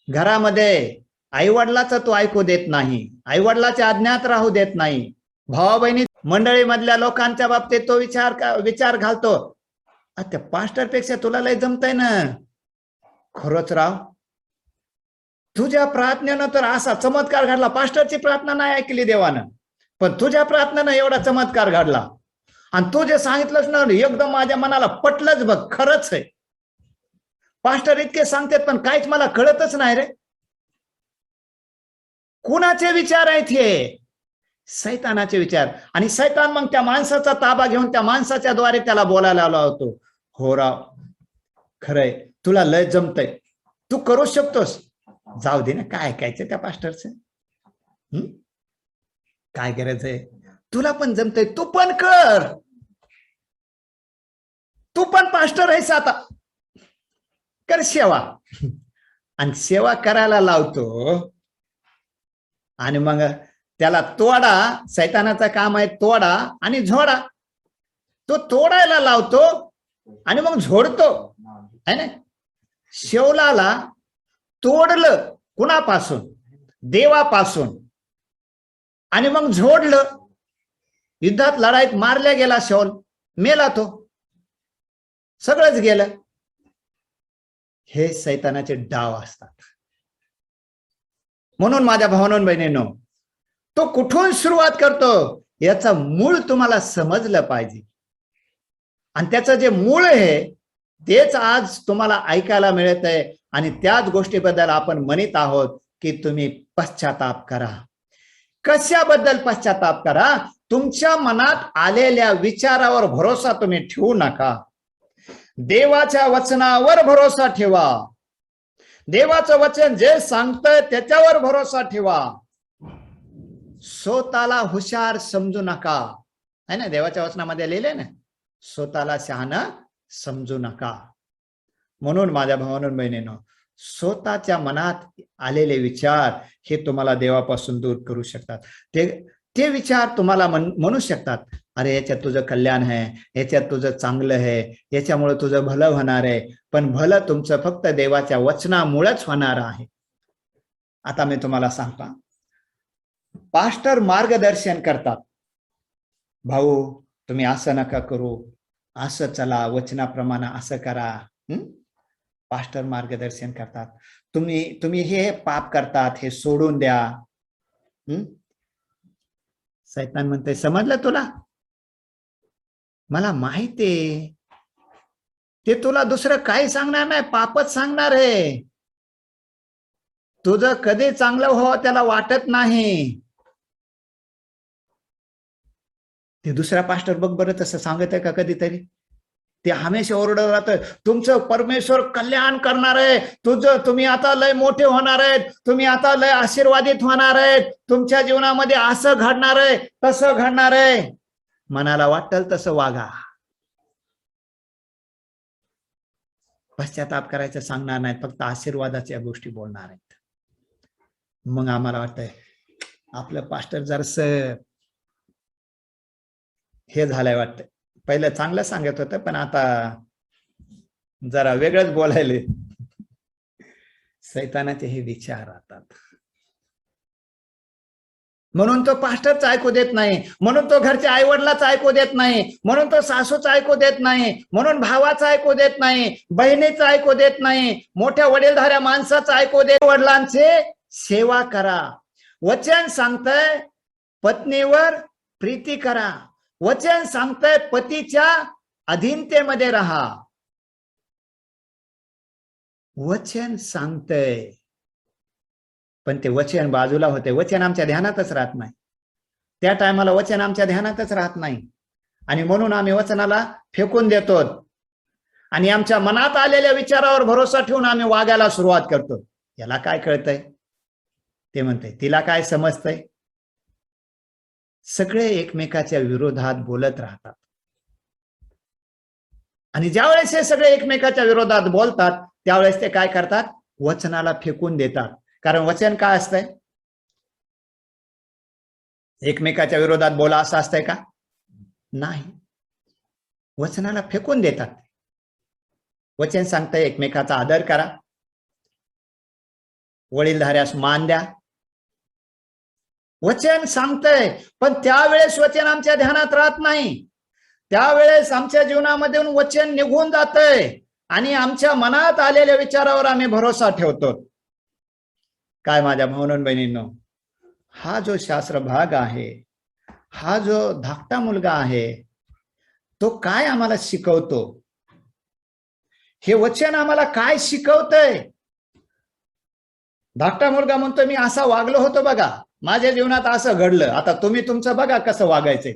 घरामध्ये आईवडिलाचं तो ऐकू देत नाही, आईवडिलाच्या आज्ञात राहू देत नाही. भावा बहिणी मंडळीमधल्या लोकांच्या बाबतीत तो विचार घालतो, त्या पास्टर पेक्षा तुला लय जमतंय ना. खरंच राव, तुझ्या प्रार्थनेनं तर असा चमत्कार घडला. पास्टरची प्रार्थना नाही ऐकली देवानं, पण तुझ्या प्रार्थनेनं एवढा चमत्कार घडला. आणि तू जे सांगितलंस ना एकदम माझ्या मनाला पटलंच बघ, खरंच आहे. पास्टर इतके सांगतात पण काहीच मला कळतच नाही रे. कुणाचे विचार आहेत हे? सैतानाचे विचार. आणि सैतान मग त्या माणसाचा ताबा घेऊन त्या माणसाच्या द्वारे त्याला बोलायला आला होतो. हो राव, खरंय, तुला लय जमतंय, तू करू शकतोस. जाऊ दे ना, काय ऐकायचं त्या पास्टरचं? काय गरज आहे? तुला पण जमतंय, तू पण कर. तू पण पास्टर आहेस, आता कर सेवा. आणि सेवा करायला लावतो आणि मग त्याला तोडा. सैतानाचं काम आहे तोडा आणि झोडा. तो तोडायला लावतो आणि मग झोडतो, है ना. शौलाला तोडलं कुणापासून? देवापासून. आणि मग झोडलं. युद्धात लढाईत मारल्या गेला शौल, मेला तो, सगळंच गेलं. हे सैतानाचे डाव असतात. म्हणून माझ्या भावांनो बहिणींनो, तो कुठून सुरुवात करतो याचा मूळ तुम्हाला समजलं पाहिजे. आणि त्याचं जे मूळ आहे तेच आज तुम्हाला ऐकायला मिळत आहे. आणि त्याच गोष्टीबद्दल आपण म्हणत आहोत की तुम्ही पश्चाताप करा. कशाबद्दल पश्चाताप करा? तुमच्या मनात आलेल्या विचारावर भरोसा तुम्ही ठेवू नका. देवाच्या वचनावर भरोसा ठेवा. देवाचं वचन जे सांगतंय त्याच्यावर भरोसा ठेवा. स्वतःला हुशार समजू नका, है ना. देवाच्या वचनामध्ये लिहिले ना, स्वतःला शहाणं समजू नका. म्हणून माझ्या भावांनो बहिणींनो, स्वतःच्या मनात आलेले विचार हे तुम्हाला देवापासून दूर करू शकतात. ते विचार तुम्हाला म्हणू शकतात, अरे याच्यात तुझं कल्याण आहे, याच्यात तुझं चांगलं आहे, याच्यामुळे तुझं भलं होणार आहे. पण भलं तुमचं फक्त देवाच्या वचनामुळेच होणार आहे. आता मी तुम्हाला सांगतो, पास्टर मार्गदर्शन करतात. भाऊ तुम्ही असं नका करू, असं चला, वचनाप्रमाणे असं करा. पास्टर मार्गदर्शन करतात. तुम्ही हे पाप करतात, हे सोडून द्या. सैतान म्हणते, समजलं तुला? मला माहितीये ते तुला दुसरं काही सांगणार नाही, पापच सांगणार आहे. तुझं कधी चांगलं व्हावं त्याला वाटत नाही. ते दुसरा पास्टर बघ बरं तसं सांगत आहे का कधीतरी? ते हमेशा ओरडत राहतं, तुमचं परमेश्वर कल्याण करणार आहे, तुम्ही आता लय मोठे होणार आहेत, तुम्ही आता लय आशीर्वादित होणार आहेत, तुमच्या जीवनामध्ये असं घडणार आहे, तसं घडणार आहे. मनाला वाटेल तसं वागा. पश्चाताप करायचं सांगणार नाही, फक्त आशीर्वादाच्या गोष्टी बोलणार आहेत. मग आम्हाला वाटतंय आपलं पास्टर जरासं हे झालंय वाटतं. पहिलं चांगलं सांगत होतं पण आता जरा वेगळंच बोलायले. सैतानाचे हे विचार राहतात. म्हणून तो पास्टरचं ऐकू देत नाही, म्हणून तो घरच्या आई वडिलाचं ऐकू देत नाही, म्हणून तो सासूचं ऐकू देत नाही, म्हणून भावाचं ऐकू देत नाही, बहिणीचं ऐकू देत नाही, मोठ्या वडीलधाऱ्या माणसाचं ऐकू देत. वडिलांचे सेवा करा. वचन सांगतंय पत्नीवर प्रीती करा. वचन सांगतंय पतीच्या अधीनतेमध्ये राहा. वचन सांगतंय पण ते वचन बाजूला होते. वचन आमच्या ध्यानातच राहत नाही. त्या टायमाला वचन आमच्या ध्यानातच राहत नाही आणि म्हणून आम्ही वचनाला फेकून देतो आणि आमच्या मनात आलेल्या विचारावर भरोसा ठेवून आम्ही वागायला सुरुवात करतो. याला काय कळतंय? ते म्हणते तिला काय समजतंय? सगळे एकमेकाच्या विरोधात बोलत राहतात. आणि ज्यावेळेस हे सगळे एकमेकाच्या विरोधात बोलतात त्यावेळेस ते काय करतात, वचनाला फेकून देतात. कारण वचन काय असतंय, एकमेकाच्या विरोधात बोला असं असतंय का, नाही. वचनाला फेकून देतात. वचन सांगतंय एकमेकाचा आदर करा, वडीलधाऱ्यास मान द्या, वचन सांगतंय. पण त्यावेळेस वचन आमच्या ध्यानात राहत नाही. त्यावेळेस आमच्या जीवनामधून वचन निघून जातंय आणि आमच्या मनात आलेल्या विचारावर आम्ही भरोसा ठेवतो. काय माझ्या भावना बहिणींनो, हा जो शास्त्र भाग आहे, हा जो धाकटा मुलगा आहे, तो काय आम्हाला शिकवतो, हे वचन आम्हाला काय शिकवतंय. धाकटा मुलगा म्हणतो मी असा वागलो होतो बघा, माझ्या जीवनात असं घडलं, आता तुम्ही तुमचं बघा कसं वागायचंय.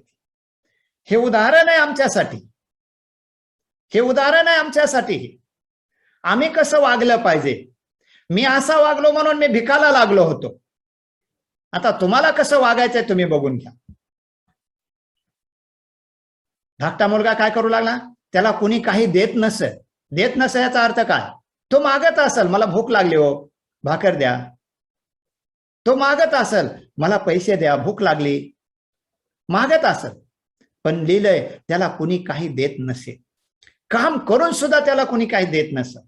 हे उदाहरण आहे आमच्यासाठी, हे उदाहरण आहे आमच्यासाठी. आम्ही कसं वागलं पाहिजे. मी असा वागलो म्हणून मी भिकाला लागलो होतो, आता तुम्हाला कसं वागायचंय तुम्ही बघून घ्या. धाकटा मुलगा काय करू लागला, त्याला कुणी काही देत नसे याचा अर्थ काय, तो मागत असेल मला भूक लागली हो भाकर द्या, तो मागत असेल मला पैसे द्या भूक लागली, मागत असेल. पण लिहिलंय त्याला कुणी काही देत नसे, काम करून सुद्धा त्याला कुणी काही देत नसे.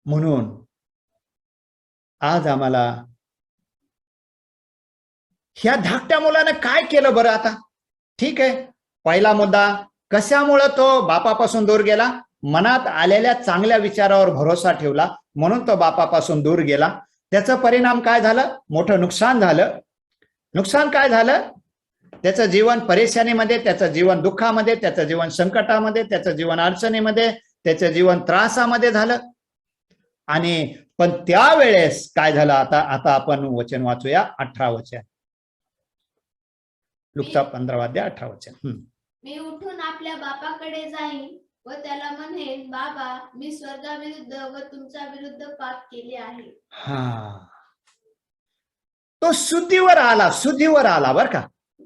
म्हणून आज आम्हाला ह्या धाकट्या मुलानं काय केलं बरं. आता ठीक आहे, पहिला मुद्दा कशामुळे तो बापापासून दूर गेला, मनात आलेल्या चांगल्या विचारावर भरोसा ठेवला म्हणून तो बापापासून दूर गेला. त्याचा परिणाम काय झालं, मोठं नुकसान झालं. नुकसान काय झालं, त्याचं जीवन परेशानीमध्ये, त्याचं जीवन दुःखामध्ये, त्याचं जीवन संकटामध्ये, त्याचं जीवन अडचणीमध्ये, त्याचं जीवन त्रासामध्ये झालं. आणि पण त्यावेळेस काय झालं, आता आपण वचन वाचूया 18 वचन, लुका 15 अध्याय 18 वचन. मी उठून आपल्या बापाकडे जाईन व त्याला म्हणेन, बाबा मी स्वर्गाविरुद्ध व तुमच्या विरुद्ध पाप केले आहे. हा, तो शुद्धीवर आला बर का.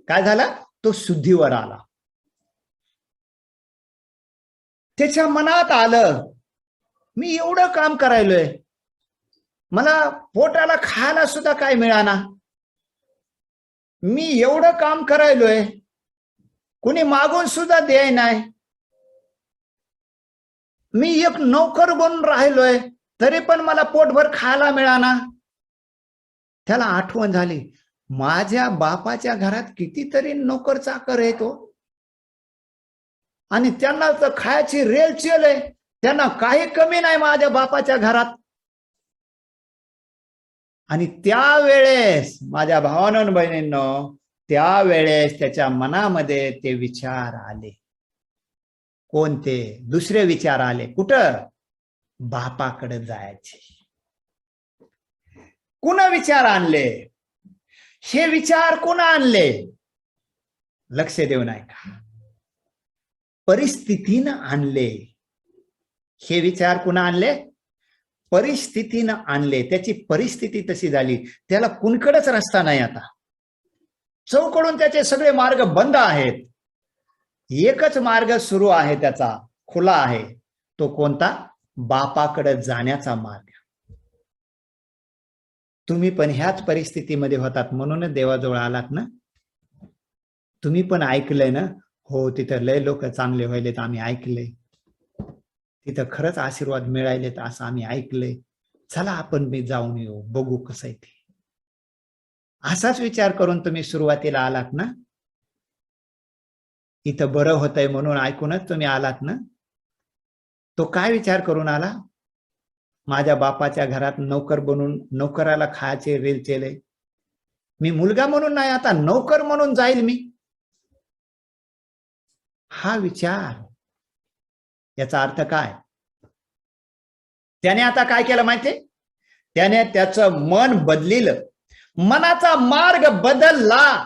काय झालं, तो शुद्धीवर आला. त्याच्या मनात आलं मी एवढं काम करायलोय, मला पोटाला खायला सुद्धा काय मिळाना, मी एवढं काम करायलोय कुणी मागून सुद्धा द्याय नाही, मी एक नोकर बनून राहिलोय तरी पण मला पोटभर खायला मिळाना. त्याला आठवण झाली माझ्या बापाच्या घरात कितीतरी नोकर चाकर येतो आणि त्यांना तर खायची रेलचेल आहे, त्यांना काही कमी नाही माझ्या बापाच्या घरात. आणि त्यावेळेस माझ्या भावांनो बहिणींनो, त्यावेळेस त्याच्या मनामध्ये ते विचार आले. कोणते, दुसरे विचार आले. कुठं, बापाकडे जायचे. कुणा विचार आणले, हे विचार कुणा आणले, लक्ष देऊन ऐका, परिस्थितीनं आणले. हे विचार कुणा आणले, परिस्थितीनं आणले. त्याची परिस्थिती तशी झाली, त्याला कुणकडेच रस्ता नाही. आता चौकडून त्याचे सगळे मार्ग बंद आहेत, एकच मार्ग सुरू आहे त्याचा, खुला आहे. तो कोणता, बापाकडे जाण्याचा मार्ग. तुम्ही पण ह्याच परिस्थितीमध्ये होतात म्हणूनच देवाजवळ आलात ना. तुम्ही पण ऐकलंय ना, हो तिथं लय लोक चांगले व्हायलेत, आम्ही ऐकलंय, तिथं खरंच आशीर्वाद मिळालेत असं आम्ही ऐकलंय, चला आपण मी जाऊन येऊ, बघू कसं आहे ते. असाच विचार करून तुम्ही सुरुवातीला आलात ना. इथं बरं होतंय म्हणून ऐकूनच तुम्ही आलात ना. तो काय विचार करून आला, माझ्या बापाच्या घरात नोकर बनून, नोकराला खायचे रेलचेले, मी मुलगा म्हणून नाही आता नोकर म्हणून जाईल मी. हा विचार, याचा अर्थ काय, त्याने आता काय केलं माहितीये, त्याने त्याचं मन बदलिलं, मनाचा मार्ग बदलला.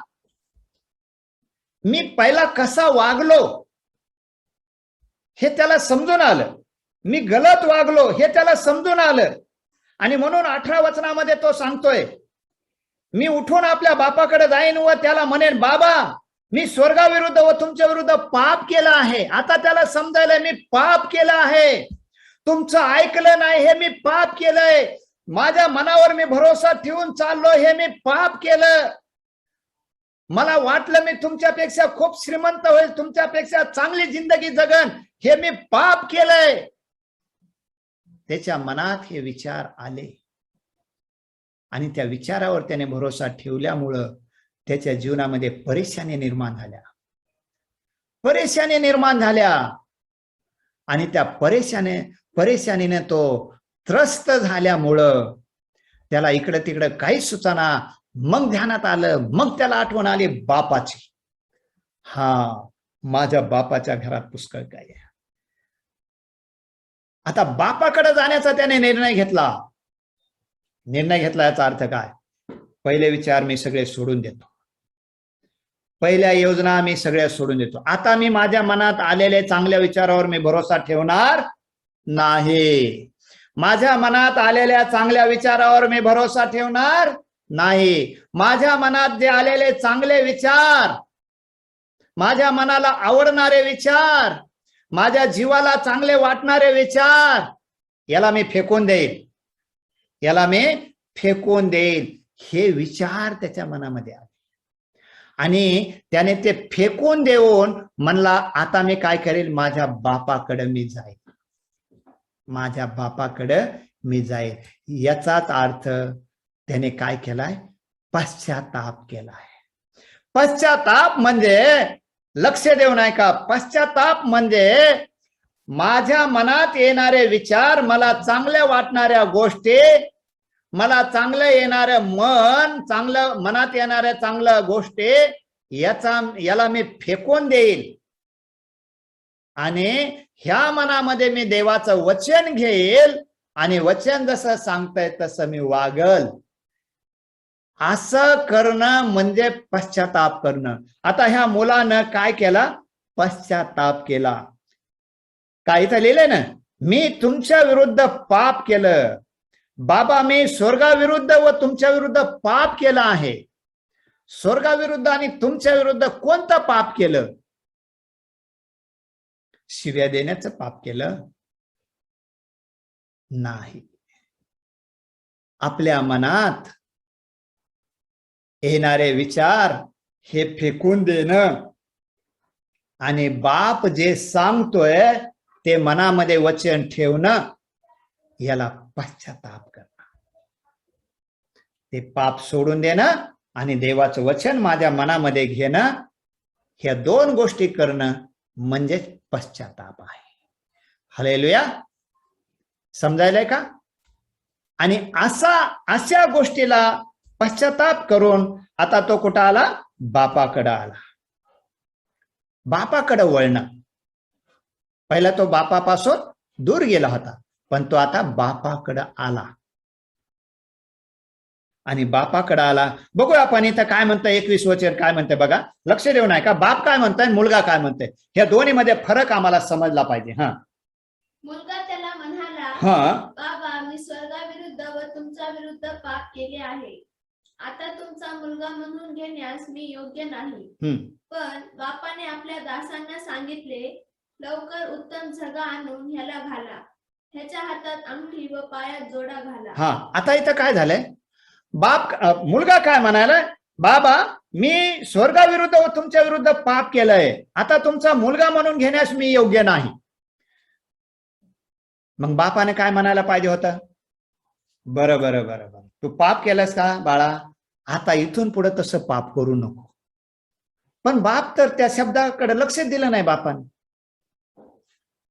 मी पहिला कसा वागलो हे त्याला समजून आलं, मी गलत वागलो हे त्याला समजून आलं. आणि म्हणून 18 वचनामध्ये तो सांगतोय, मी उठून आपल्या बापाकडे जाईन व त्याला म्हणेन, बाबा मी स्वर्गाविरुद्ध व तुमच्या विरुद्ध पाप केलं आहे. आता त्याला समजायला मी पाप केलं आहे, तुमचं ऐकलं नाही हे मी पाप केलंय, माझ्या मनावर मी भरोसा ठेवून चाललो हे मी पाप केलं, मला वाटलं मी तुमच्यापेक्षा खूप श्रीमंत होईल, तुमच्यापेक्षा चांगली जिंदगी जगन, हे मी पाप केलंय. त्याच्या मनात हे विचार आले आणि त्या विचारावर त्याने भरोसा ठेवल्यामुळं त्याच्या जीवनामध्ये परेशानी निर्माण झाल्या आणि त्या परेशानीने तो त्रस्त झाल्यामुळं त्याला इकडे तिकडे काहीच सुचाना. मग ध्यानात आलं, मग त्याला आठवण आली बापाची. माझ्या बापाच्या घरात पुष्कळ काय आहे. आता बापाकडे जाण्याचा त्याने निर्णय घेतला. याचा अर्थ काय? पहिले विचार मी सगळे सोडून देतो, पहिल्या योजना मी सगळ्या सोडून देतो. आता मी माझ्या मनात आलेले चांगल्या विचारावर मी भरोसा ठेवणार नाही. माझ्या मनात आलेल्या चांगल्या विचारावर मी भरोसा ठेवणार नाही. माझ्या मनात जे आलेले चांगले विचार, माझ्या मनाला आवडणारे विचार, माझ्या जीवाला चांगले वाटणारे विचार, याला मी फेकून देईल, हे विचार त्याच्या मनामध्ये आले आणि त्याने ते फेकून देऊन म्हणला, आता मी काय करेल, माझ्या बापाकडे मी जाईल. याचाच अर्थ त्याने काय केलाय? पश्चाताप केलाय. पश्चाताप म्हणजे, लक्ष देऊ नये का, पश्चाताप म्हणजे माझ्या मनात येणारे विचार, मला चांगल्या वाटणाऱ्या गोष्टी, मला चांगलं येणारं मन, चांगलं मनात येणाऱ्या चांगल्या गोष्टी, याला मी फेकून देईल आणि ह्या मनामध्ये मी देवाचं वचन घेईल आणि वचन जसं सांगताय तसं मी वागल. असं करणं म्हणजे पश्चाताप करणं. आता ह्या मुलानं काय केला? पश्चाताप केला. काय इथं लिहिलंय ना, मी तुमच्या विरुद्ध पाप केलं. बाबा मी स्वर्गाविरुद्ध व तुमच्या विरुद्ध पाप केलं आहे. स्वर्गाविरुद्ध आणि तुमच्या विरुद्ध कोणतं पाप केलं? शिव्या देण्याचं पाप केलं नाही. आपल्या मनात येणारे विचार हे फेकून देणं आणि बाप जे सांगतोय ते मनामध्ये वचन ठेवणं, याला पश्चाताप करणं. ते पाप सोडून देणं आणि देवाचं वचन माझ्या मनामध्ये घेणं, ह्या दोन गोष्टी करणं म्हणजे पश्चाताप आहे. हालेलुया. समजायलंय का? आणि अशा गोष्टीला पश्चाताप करून आता तो कुठं आला? बापाकडे आला. बापाकडे वळणं. पहिला तो बापापासून दूर गेला होता, पण तो आता बापाकडे आला. आणि बापाकडे आला. बघूया आपण इथं काय म्हणतंय, 21 वचन काय म्हणतंय बघा. लक्ष देऊ नये का? बाप काय म्हणताय, मुलगा काय म्हणतोय, ह्या दोन्ही मध्ये फरक आम्हाला समजला पाहिजे. मुलगा त्याला म्हणाला, बाबा मी स्वर्गाविरुद्ध व तुमच्या विरुद्ध पाप केले आहे. आता तुमचा मुलगा म्हणून घेण्यास मी योग्य नाही. पण बापाने आपल्या दासांना सांगितले, लवकर उत्तम झगा आणून ह्याला घाला, ह्याच्या हातात अंगठी व पायात जोडा घाला. आता इथं काय झालंय? मुलगा काय म्हणाला? बाबा मी स्वर्गाविरुद्ध व तुमच्या विरुद्ध पाप केलंय. आता तुमचा मुलगा म्हणून घेण्यास मी योग्य नाही. मग बापाने काय म्हणायला पाहिजे होतं? बरं तू पाप केलास का बाळा? आता इथून पुढे तसं पाप करू नको. पण बाप तर त्या शब्दाकडे लक्ष दिलं नाही बापाने.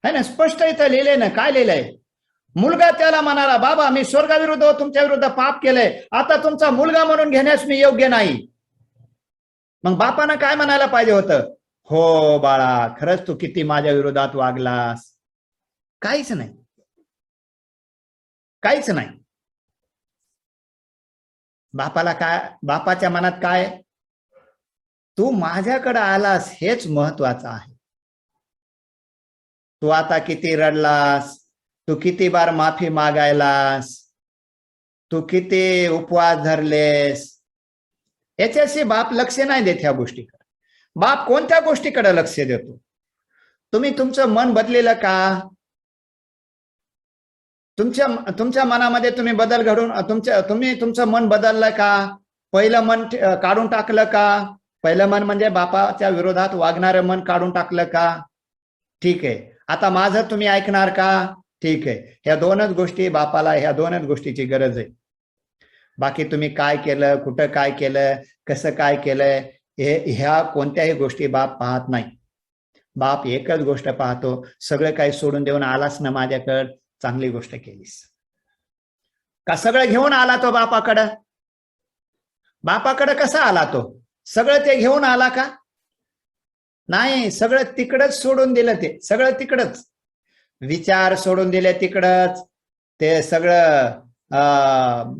है ना, स्पष्ट इथं लिहिलंय ना. काय लिहिलंय? मुलगा त्याला म्हणाला, बाबा मी स्वर्गाविरुद्ध व तुमच्या विरुद्ध पाप केलंय. आता तुमचा मुलगा म्हणून घेण्यास मी योग्य नाही. मग बापानं काय म्हणायला पाहिजे होतं? हो बाळा, खरंच तू किती माझ्या विरोधात वागलास. काहीच नाही. बापाला काय, बापाच्या मनात काय? तू माझ्याकडे आलास हेच महत्वाचं आहे. तू आता किती रडलास, तू किती बार माफी मागायलास, तू किती उपवास धरलेस, याच्याशी बाप लक्ष नाही देत ह्या गोष्टीकडे. बाप कोणत्या गोष्टीकडे लक्ष देतो? तुम्ही तुमचं मन बदलेलं का? तुमच्या मनामध्ये तुम्ही बदल घडून तुम्ही तुमचं मन बदललं का? पहिलं मन काढून टाकलं का? पहिलं मन म्हणजे बापाच्या विरोधात वागणारं मन काढून टाकलं का? ठीक आहे. आता माझं तुम्ही ऐकणार का? ठीक आहे. ह्या दोनच गोष्टी बापाला, ह्या दोनच गोष्टीची गरज आहे. बाकी तुम्ही काय केलं, कुठं काय केलं, कसं काय केलंय, ह्या कोणत्याही गोष्टी बाप पाहत नाही. बाप एकच गोष्ट पाहतो, सगळं काही सोडून देऊन आलास ना माझ्याकडं, चांगली गोष्ट केलीस का? सगळं घेऊन आला तो बापाकडं. बापाकडं कसा आला तो? सगळं ते घेऊन आला का? नाही, सगळं तिकडच सोडून दिलं. ते सगळं तिकडच, विचार सोडून दिले तिकडच, ते सगळं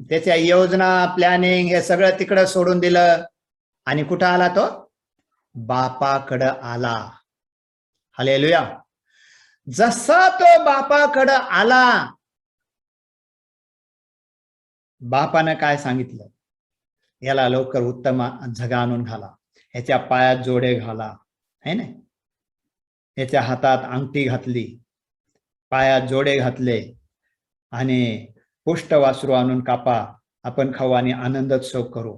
त्याच्या योजना, प्लॅनिंग हे सगळं तिकडं सोडून दिलं. आणि कुठं आला तो? बापाकडं आला. हालेलुया. जसा तो बापाकडं आला, बापानं काय सांगितलं? याला लवकर उत्तम झगा आणून घाला, ह्याच्या पायात जोडे घाला, है ना? याच्या हातात अंगठी घातली, पायात जोडे घातले, आणि पुष्ट वासरू आणून कापा, आपण खाऊ आणि आनंदोत्सव करू,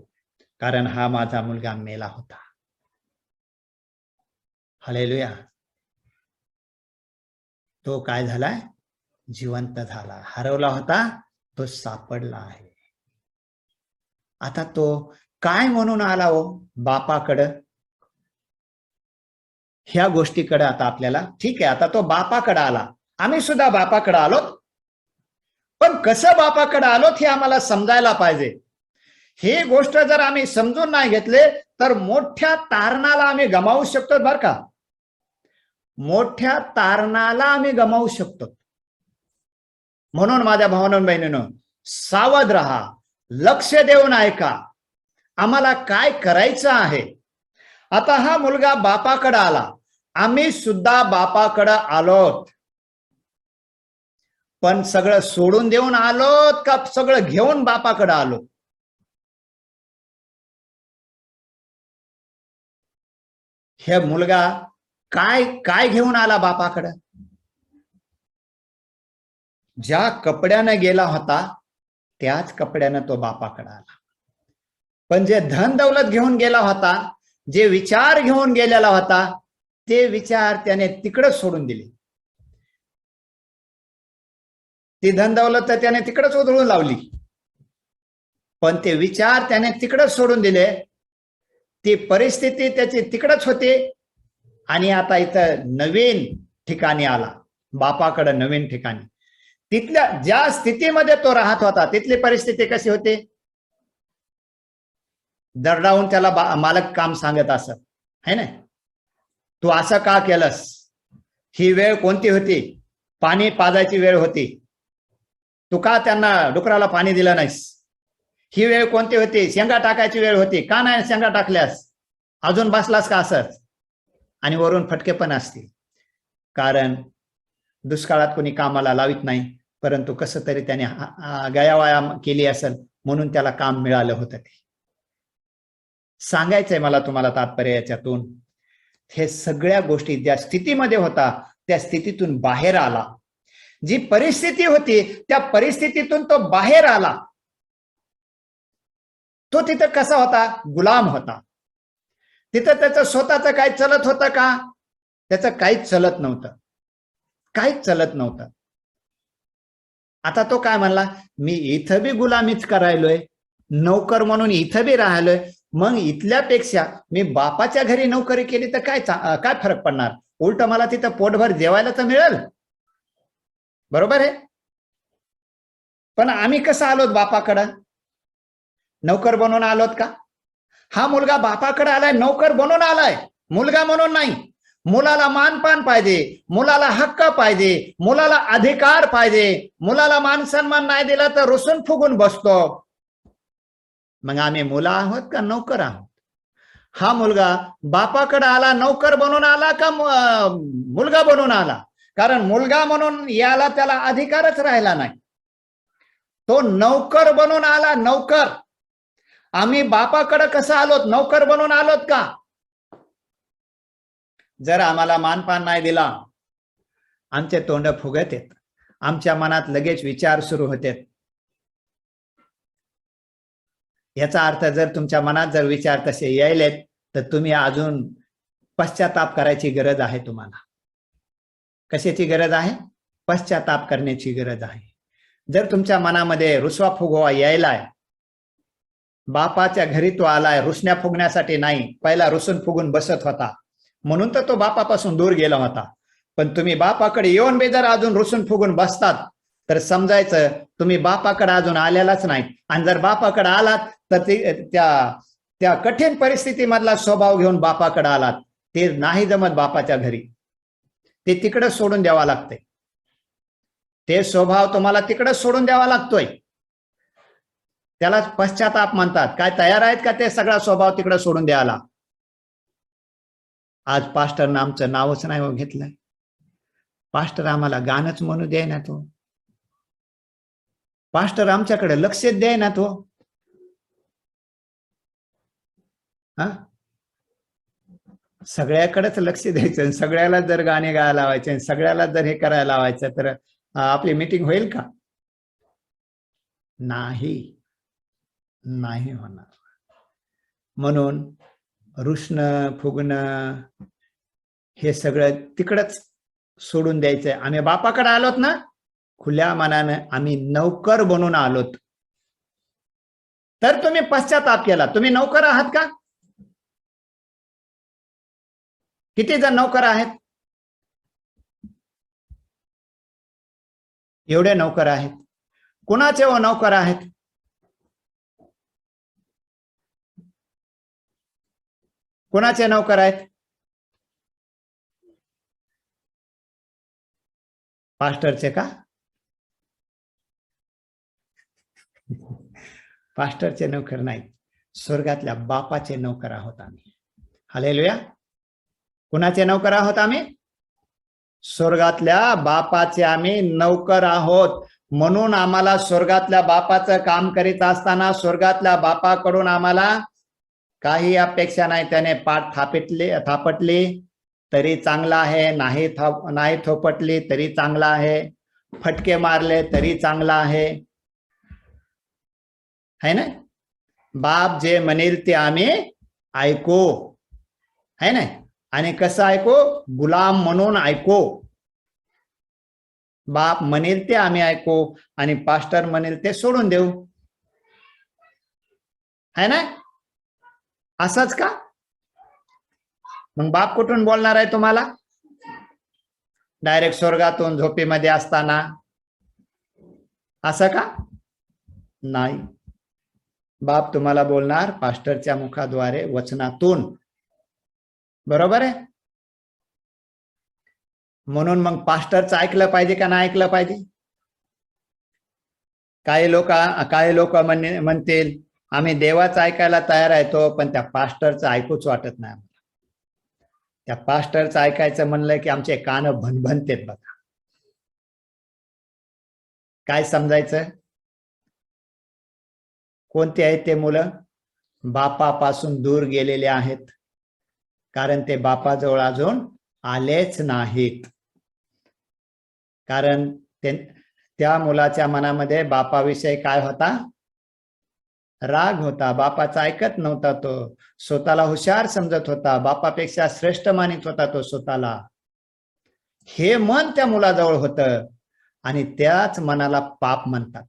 कारण हा माझा मुलगा मेला होता. हालेलुया. तो काय झालाय? जिवंत झाला. हरवला होता, तो सापडला आहे. आता तो काय म्हणून आला हो? बापाकडं. ह्या गोष्टीकडे आता आपल्याला, ठीक आहे, आता तो बापाकडे आला, आम्ही सुद्धा बापाकडे आलो, पण कसं बापाकडे आलोत हे आम्हाला समजायला पाहिजे. ही गोष्ट जर आम्ही समजून नाही घेतले तर मोठ्या तारणाला आम्ही गमावू शकतो. बरं का? मोठ्या तारणाला आम्ही गमावू शकतो. म्हणून माझ्या भावांनो बहिणींनो, सावध राहा, लक्ष देऊन ऐका, आम्हाला काय करायचं आहे. आता हा मुलगा बापाकडे आला, आम्ही सुद्धा बापाकडे आलोत, पण सगळं सोडून देऊन आलोत का सगळं घेऊन बापाकडे आलो? हे मुलगा काय काय घेऊन आला बापाकडे? ज्या कपड्यानं गेला होता त्याच कपड्यानं तो बापाकडे आला. पण जे धन दौलत घेऊन गेला होता, जे विचार घेऊन गेलेला होता, ते विचार त्याने तिकडच सोडून दिले. ती धन दौलत त्याने तिकडच उधळून लावली, पण ते विचार त्याने तिकडच सोडून दिले. ती परिस्थिती त्याची तिकडच होती, आणि आता इथं नवीन ठिकाणी आला, बापाकडे नवीन ठिकाणी. तिथल्या ज्या स्थितीमध्ये तो राहत होता तिथली परिस्थिती कशी होती? दरडावून त्याला मालक काम सांगत असत, है ना, तू असं का केलंस? ही वेळ कोणती होती? पाणी पाजायची वेळ होती, तू का त्यांना डुकराला पाणी दिलं नाहीस? ही वेळ कोणती होती? शेंगा टाकायची वेळ होती, का नाही शेंगा टाकल्यास? अजून बसलास का असंच? आणि वरून फटके पण असतील, कारण दुष्काळात कोणी कामाला लावित नाही, परंतु कसं तरी त्याने गयावाया केली असेल म्हणून त्याला काम मिळालं होतं. ते सांगायचंय मला तुम्हाला तात्पर्य याच्यातून, हे सगळ्या गोष्टी ज्या स्थितीमध्ये होता त्या स्थितीतून बाहेर आला. जी परिस्थिती होती त्या परिस्थितीतून तो बाहेर आला. तो तिथं कसा होता? गुलाम होता. तिथं त्याचं स्वतःचं काही चलत होतं का? त्याचं काहीच चलत नव्हतं, काहीच चलत नव्हतं. आता तो काय म्हणला? मी इथं बी गुलामीच करायलोय, नोकर म्हणून इथं बी राहिलोय, मग इथल्यापेक्षा मी बापाच्या घरी नोकरी केली तर काय फरक पडणार? उलट मला तिथं पोटभर जेवायला तर मिळेल. बरोबर आहे? पण आम्ही कसं आलोत बापाकडं? नोकर बनून आलोत का? हा मुलगा बापाकडे आलाय, नोकर बनून आलाय, मुलगा म्हणून नाही. मुलाला मानपान पाहिजे, मुलाला हक्क पाहिजे, मुलाला अधिकार पाहिजे. मुलाला मान सन्मान नाही दिला तर रुसून फुगून बसतो. मग आम्ही मुलं आहोत का नोकर आहोत? हा मुलगा बापाकडे आला, नोकर बनून आला का मुलगा बनून आला? कारण मुलगा म्हणून याला त्याला अधिकारच राहिला नाही. तो नोकर बनून आला, नोकर. आम्ही बापाकडे कसं आलोत? नौकर बनून आलोत का? जर आम्हाला मानपान नाही दिला, आमचे तोंड फुगत आहेत, आमच्या मनात लगेच विचार सुरू होतात. याचा अर्थ जर तुमच्या मनात जर विचार तसे यायलेत तर तुम्ही अजून पश्चाताप करायची गरज आहे. तुम्हाला कशाची गरज आहे? पश्चाताप करण्याची गरज आहे. जर तुमच्या मनामध्ये रुसवा फुगवा यायलाय, बापाच्या घरी तो आलाय रुसण्या फुगण्यासाठी नाही, पहिला रुसून फुगून बसत होता म्हणून तर तो बापापासून दूर गेला होता. पण तुम्ही बापाकडे येऊन बी जर अजून रुसून फुगून बसतात तर समजायचं तुम्ही बापाकडे अजून आलेलाच नाही. आणि जर बापाकडे आलात तर त्या कठीण परिस्थितीमधला स्वभाव घेऊन बापाकडे आलात, ते नाही जमत बापाच्या घरी, ते तिकडे सोडून द्यावा लागते. ते स्वभाव तुम्हाला तिकडे सोडून द्यावा लागतोय. त्याला पश्चाताप म्हणतात. काय तयार आहेत का ते सगळा स्वभाव तिकडे सोडून द्यायला? आज पास्टरनं आमचं नावच नाही घेतलंय. पास्टर आम्हाला गाणंच म्हणू द्याय ना तो. पास्टर आमच्याकडे लक्षच द्याय ना तो. सगळ्याकडेच लक्ष द्यायचं, सगळ्याला जर गाणे गायला लावायचे, सगळ्याला जर हे करायला लावायचं तर आपली मीटिंग होईल का? नाही, नाही होणार. म्हणून रुसणं फुगणं हे सगळं तिकडच सोडून द्यायचंय. आम्ही बापाकडे आलोत ना, खुल्या मनानं आम्ही नौकर बनून आलोत. तर तुम्ही पश्चाताप केला. तुम्ही नौकर आहात का? किती जण नौकर आहेत? एवढे नौकर आहेत. कुणाचे व नौकर आहेत? कुणाचे नौकर आहेत? पास्टरचे का? पास्टरचे नौकर नाही, स्वर्गातल्या बापाचे नौकर आहोत आम्ही. हालेलुया. कुणाचे नौकर आहोत आम्ही? स्वर्गातल्या बापाचे आम्ही नौकर आहोत. म्हणून आम्हाला स्वर्गातल्या बापाचं काम करीत असताना स्वर्गातल्या बापाकडून आम्हाला काही अपेक्षा नाही. त्याने पाठ थापटली तरी चांगला आहे, नाही थोपटली तरी चांगला आहे, फटके मारले तरी चांगला आहे, है ना? बाप जे म्हणेल ते आम्ही ऐकू, है ना? आणि कसं ऐकू? गुलाम म्हणून ऐकू. बाप म्हणेल ते आम्ही ऐकू आणि पास्टर म्हणेल ते सोडून देऊ, है ना? असंच का? मग बाप कुठून बोलणार आहे तुम्हाला? डायरेक्ट स्वर्गातून झोपेमध्ये असताना? असं का? नाही. बाप तुम्हाला बोलणार पास्टरच्या मुखाद्वारे, वचनातून. बरोबर आहे? म्हणून मग पास्टरचं ऐकलं पाहिजे का नाही ऐकलं पाहिजे? काही लोक म्हणतील आम्ही देवाचं ऐकायला तयार आहे तो, पण त्या पास्टरचं ऐकूच वाटत नाही आम्हाला. त्या पास्टरचं ऐकायचं म्हणलं की आमचे कान भनभनतेत बघा. काय समजायचं? कोणते आहेत ते मुलं? बापापासून दूर गेलेले आहेत, कारण ते बापाजवळ अजून आलेच नाहीत. कारण त्या मुलाच्या मनामध्ये बापाविषयी काय होता? राग होता. बापाचं ऐकत नव्हता तो. स्वतःला हुशार समजत होता. बापापेक्षा श्रेष्ठ मानित होता तो स्वतःला. हे मन त्या मुलाजवळ होतं आणि त्याच मनाला पाप म्हणतात.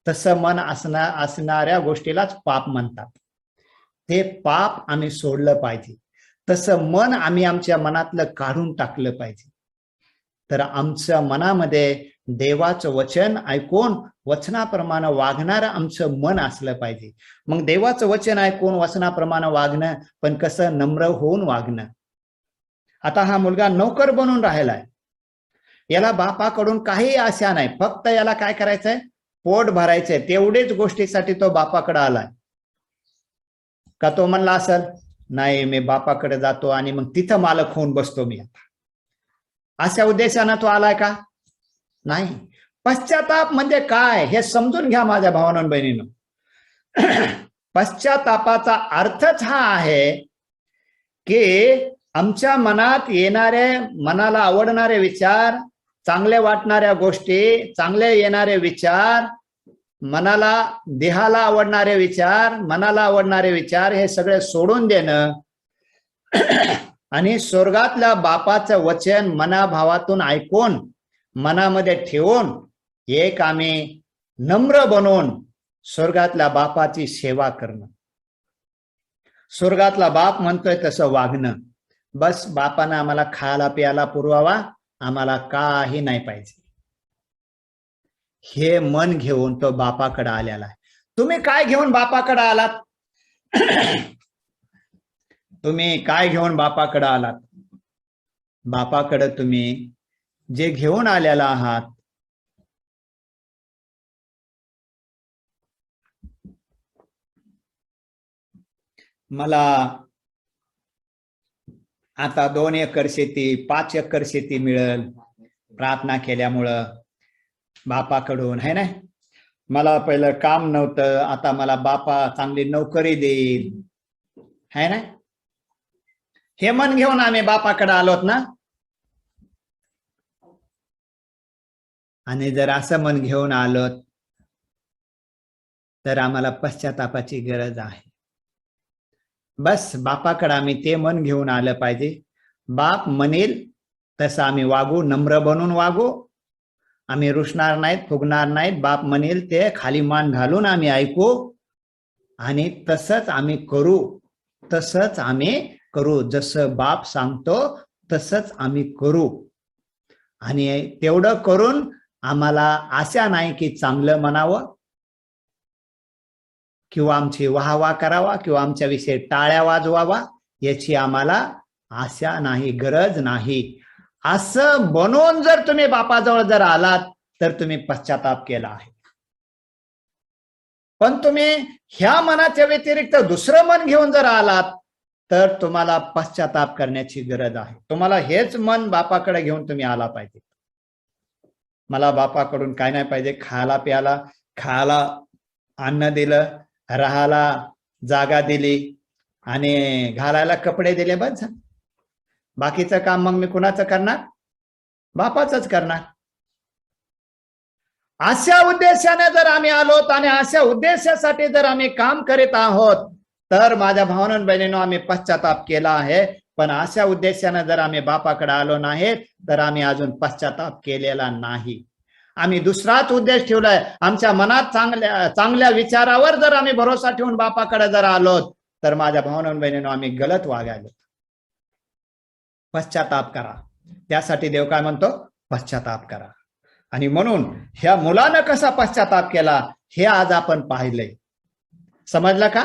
तसं मन असणाऱ्या गोष्टीलाच पाप म्हणतात. ते पाप आम्ही सोडलं पाहिजे. तसं मन आम्ही आमच्या मनातलं काढून टाकलं पाहिजे. तर आमच्या मनामध्ये देवाचं वचन ऐकून वचनाप्रमाणे वागणारं आमचं मन असलं पाहिजे. मग देवाचं वचन ऐकून वचनाप्रमाणे वागणं, पण कसं? नम्र होऊन वागणं. आता हा मुलगा नौकर बनून राहिलाय. याला बापाकडून काही आशा नाही. फक्त याला काय करायचंय? पोट भरायचंय. तेवढेच गोष्टीसाठी तो बापाकडे आलाय. का तो म्हणला असेल नाही मी बापाकडे जातो आणि मग तिथं मालक होऊन बसतो मी आता, अशा उद्देशानं तो आलाय का? नाही. पश्चाताप म्हणजे काय हे समजून घ्या माझ्या भावांनो बहिणींनो. पश्चातापाचा अर्थच हा आहे की आमच्या मनात येणारे, मनाला आवडणारे विचार, चांगले वाटणाऱ्या गोष्टी, चांगले येणारे विचार, मनाला, देहाला आवडणारे विचार, मनाला आवडणारे विचार हे सगळे सोडून देणं आणि स्वर्गातल्या बापाचं वचन मनाभावातून ऐकून मनामध्ये ठेवून एक आम्ही नम्र बनवून स्वर्गातल्या बापाची सेवा करणं. स्वर्गातला बाप म्हणतोय तसं वागणं. बस बापानं आम्हाला खायला प्यायला पुरवावा, आम्हाला काही नाही पाहिजे. हे मन घेऊन तो बापाकडे आलेला आहे. तुम्ही काय घेऊन बापाकडे आलात? तुम्ही काय घेऊन बापाकडे आलात? बापाकडे तुम्ही जे घेऊन आलेला आहात, मला आता 2 एकर शेती, 5 एकर शेती मिळेल प्रार्थना केल्यामुळं बापाकडून, है ना. मला पहिलं काम नव्हतं, आता मला बापा चांगली नोकरी देईल, है ना. हे मन घेऊन आम्ही बापाकडे आलोत ना. आणि जर असं मन घेऊन आलोत तर आम्हाला पश्चातापाची गरज आहे. बस बापाकडे आम्ही ते मन घेऊन आलं पाहिजे. बाप म्हणेल तसं आम्ही वागू, नम्र बनून वागू. आम्ही रुसणार नाहीत, फुगणार नाहीत. बाप म्हणेल ते खाली मान घालून आम्ही ऐकू आणि तसंच आम्ही करू. तसंच आम्ही करू. जसं बाप सांगतो तसंच आम्ही करू. आणि तेवढं करून आम्हाला आशा नाही की चांगलं म्हणावं किंवा आमची वाहवा करावा किंवा आमच्याविषयी टाळ्या वाजवावा, याची आम्हाला आशा नाही, गरज नाही. असं बनवून जर तुम्ही बापाजवळ जर आलात तर तुम्ही पश्चाताप केला आहे. पण तुम्ही ह्या मनाच्या व्यतिरिक्त दुसरं मन घेऊन जर आलात तर तुम्हाला पश्चाताप करण्याची गरज आहे. तुम्हाला हेच मन बापाकडे घेऊन तुम्ही आला पाहिजे. मला बापाकडून काय नाही पाहिजे, खायला प्यायला, खायला अन्न दिलं, राहायला जागा दिली आणि घालायला कपडे दिले, बस झालं. बाकीचं काम मग मी कुणाचं करणार? बापाचंच करणार. अशा उद्देशाने जर आम्ही आलोत आणि अशा उद्देशासाठी जर आम्ही काम करीत आहोत तर माझ्या भावनांनो बहिणींनो आम्ही पश्चाताप केला आहे. पण अशा उद्देशाने जर आम्ही बापाकडे आलो नाही तर आम्ही अजून पश्चाताप केलेला नाही. आम्ही दुसराच उद्देश ठेवलाय. आमच्या मनात चांगल्या विचारावर जर आम्ही भरोसा ठेवून बापाकडे जर आलोत तर माझ्या भावनांनो बहिणींनो आम्ही गलत वागायलो. पश्चाताप करा. त्यासाठी देव काय म्हणतो? पश्चाताप करा. आणि म्हणून ह्या मुलानं कसा पश्चाताप केला हे आज आपण पाहिलंय. समजलं का?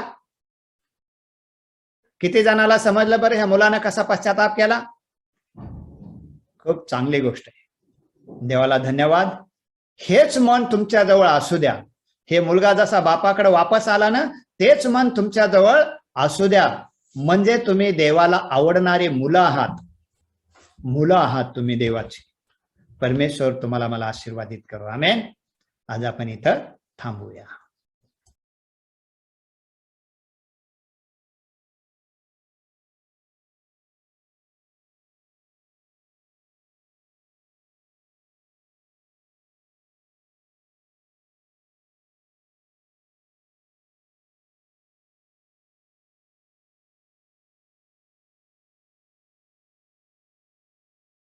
किती जणाला समजलं बरं ह्या मुलानं कसा पश्चाताप केला? खूप चांगली गोष्ट आहे. देवाला धन्यवाद. हेच मन तुमच्या जवळ असू द्या. हे मुलगा जसा बापाकडे वापस आला ना, तेच मन तुमच्या जवळ असू द्या. म्हणजे तुम्ही देवाला आवडणारी मुलं आहात. मुलं आहात तुम्ही देवाची. परमेश्वर तुम्हाला मला आशीर्वादित करो. आमेन. आज आपण इथं थांबूया.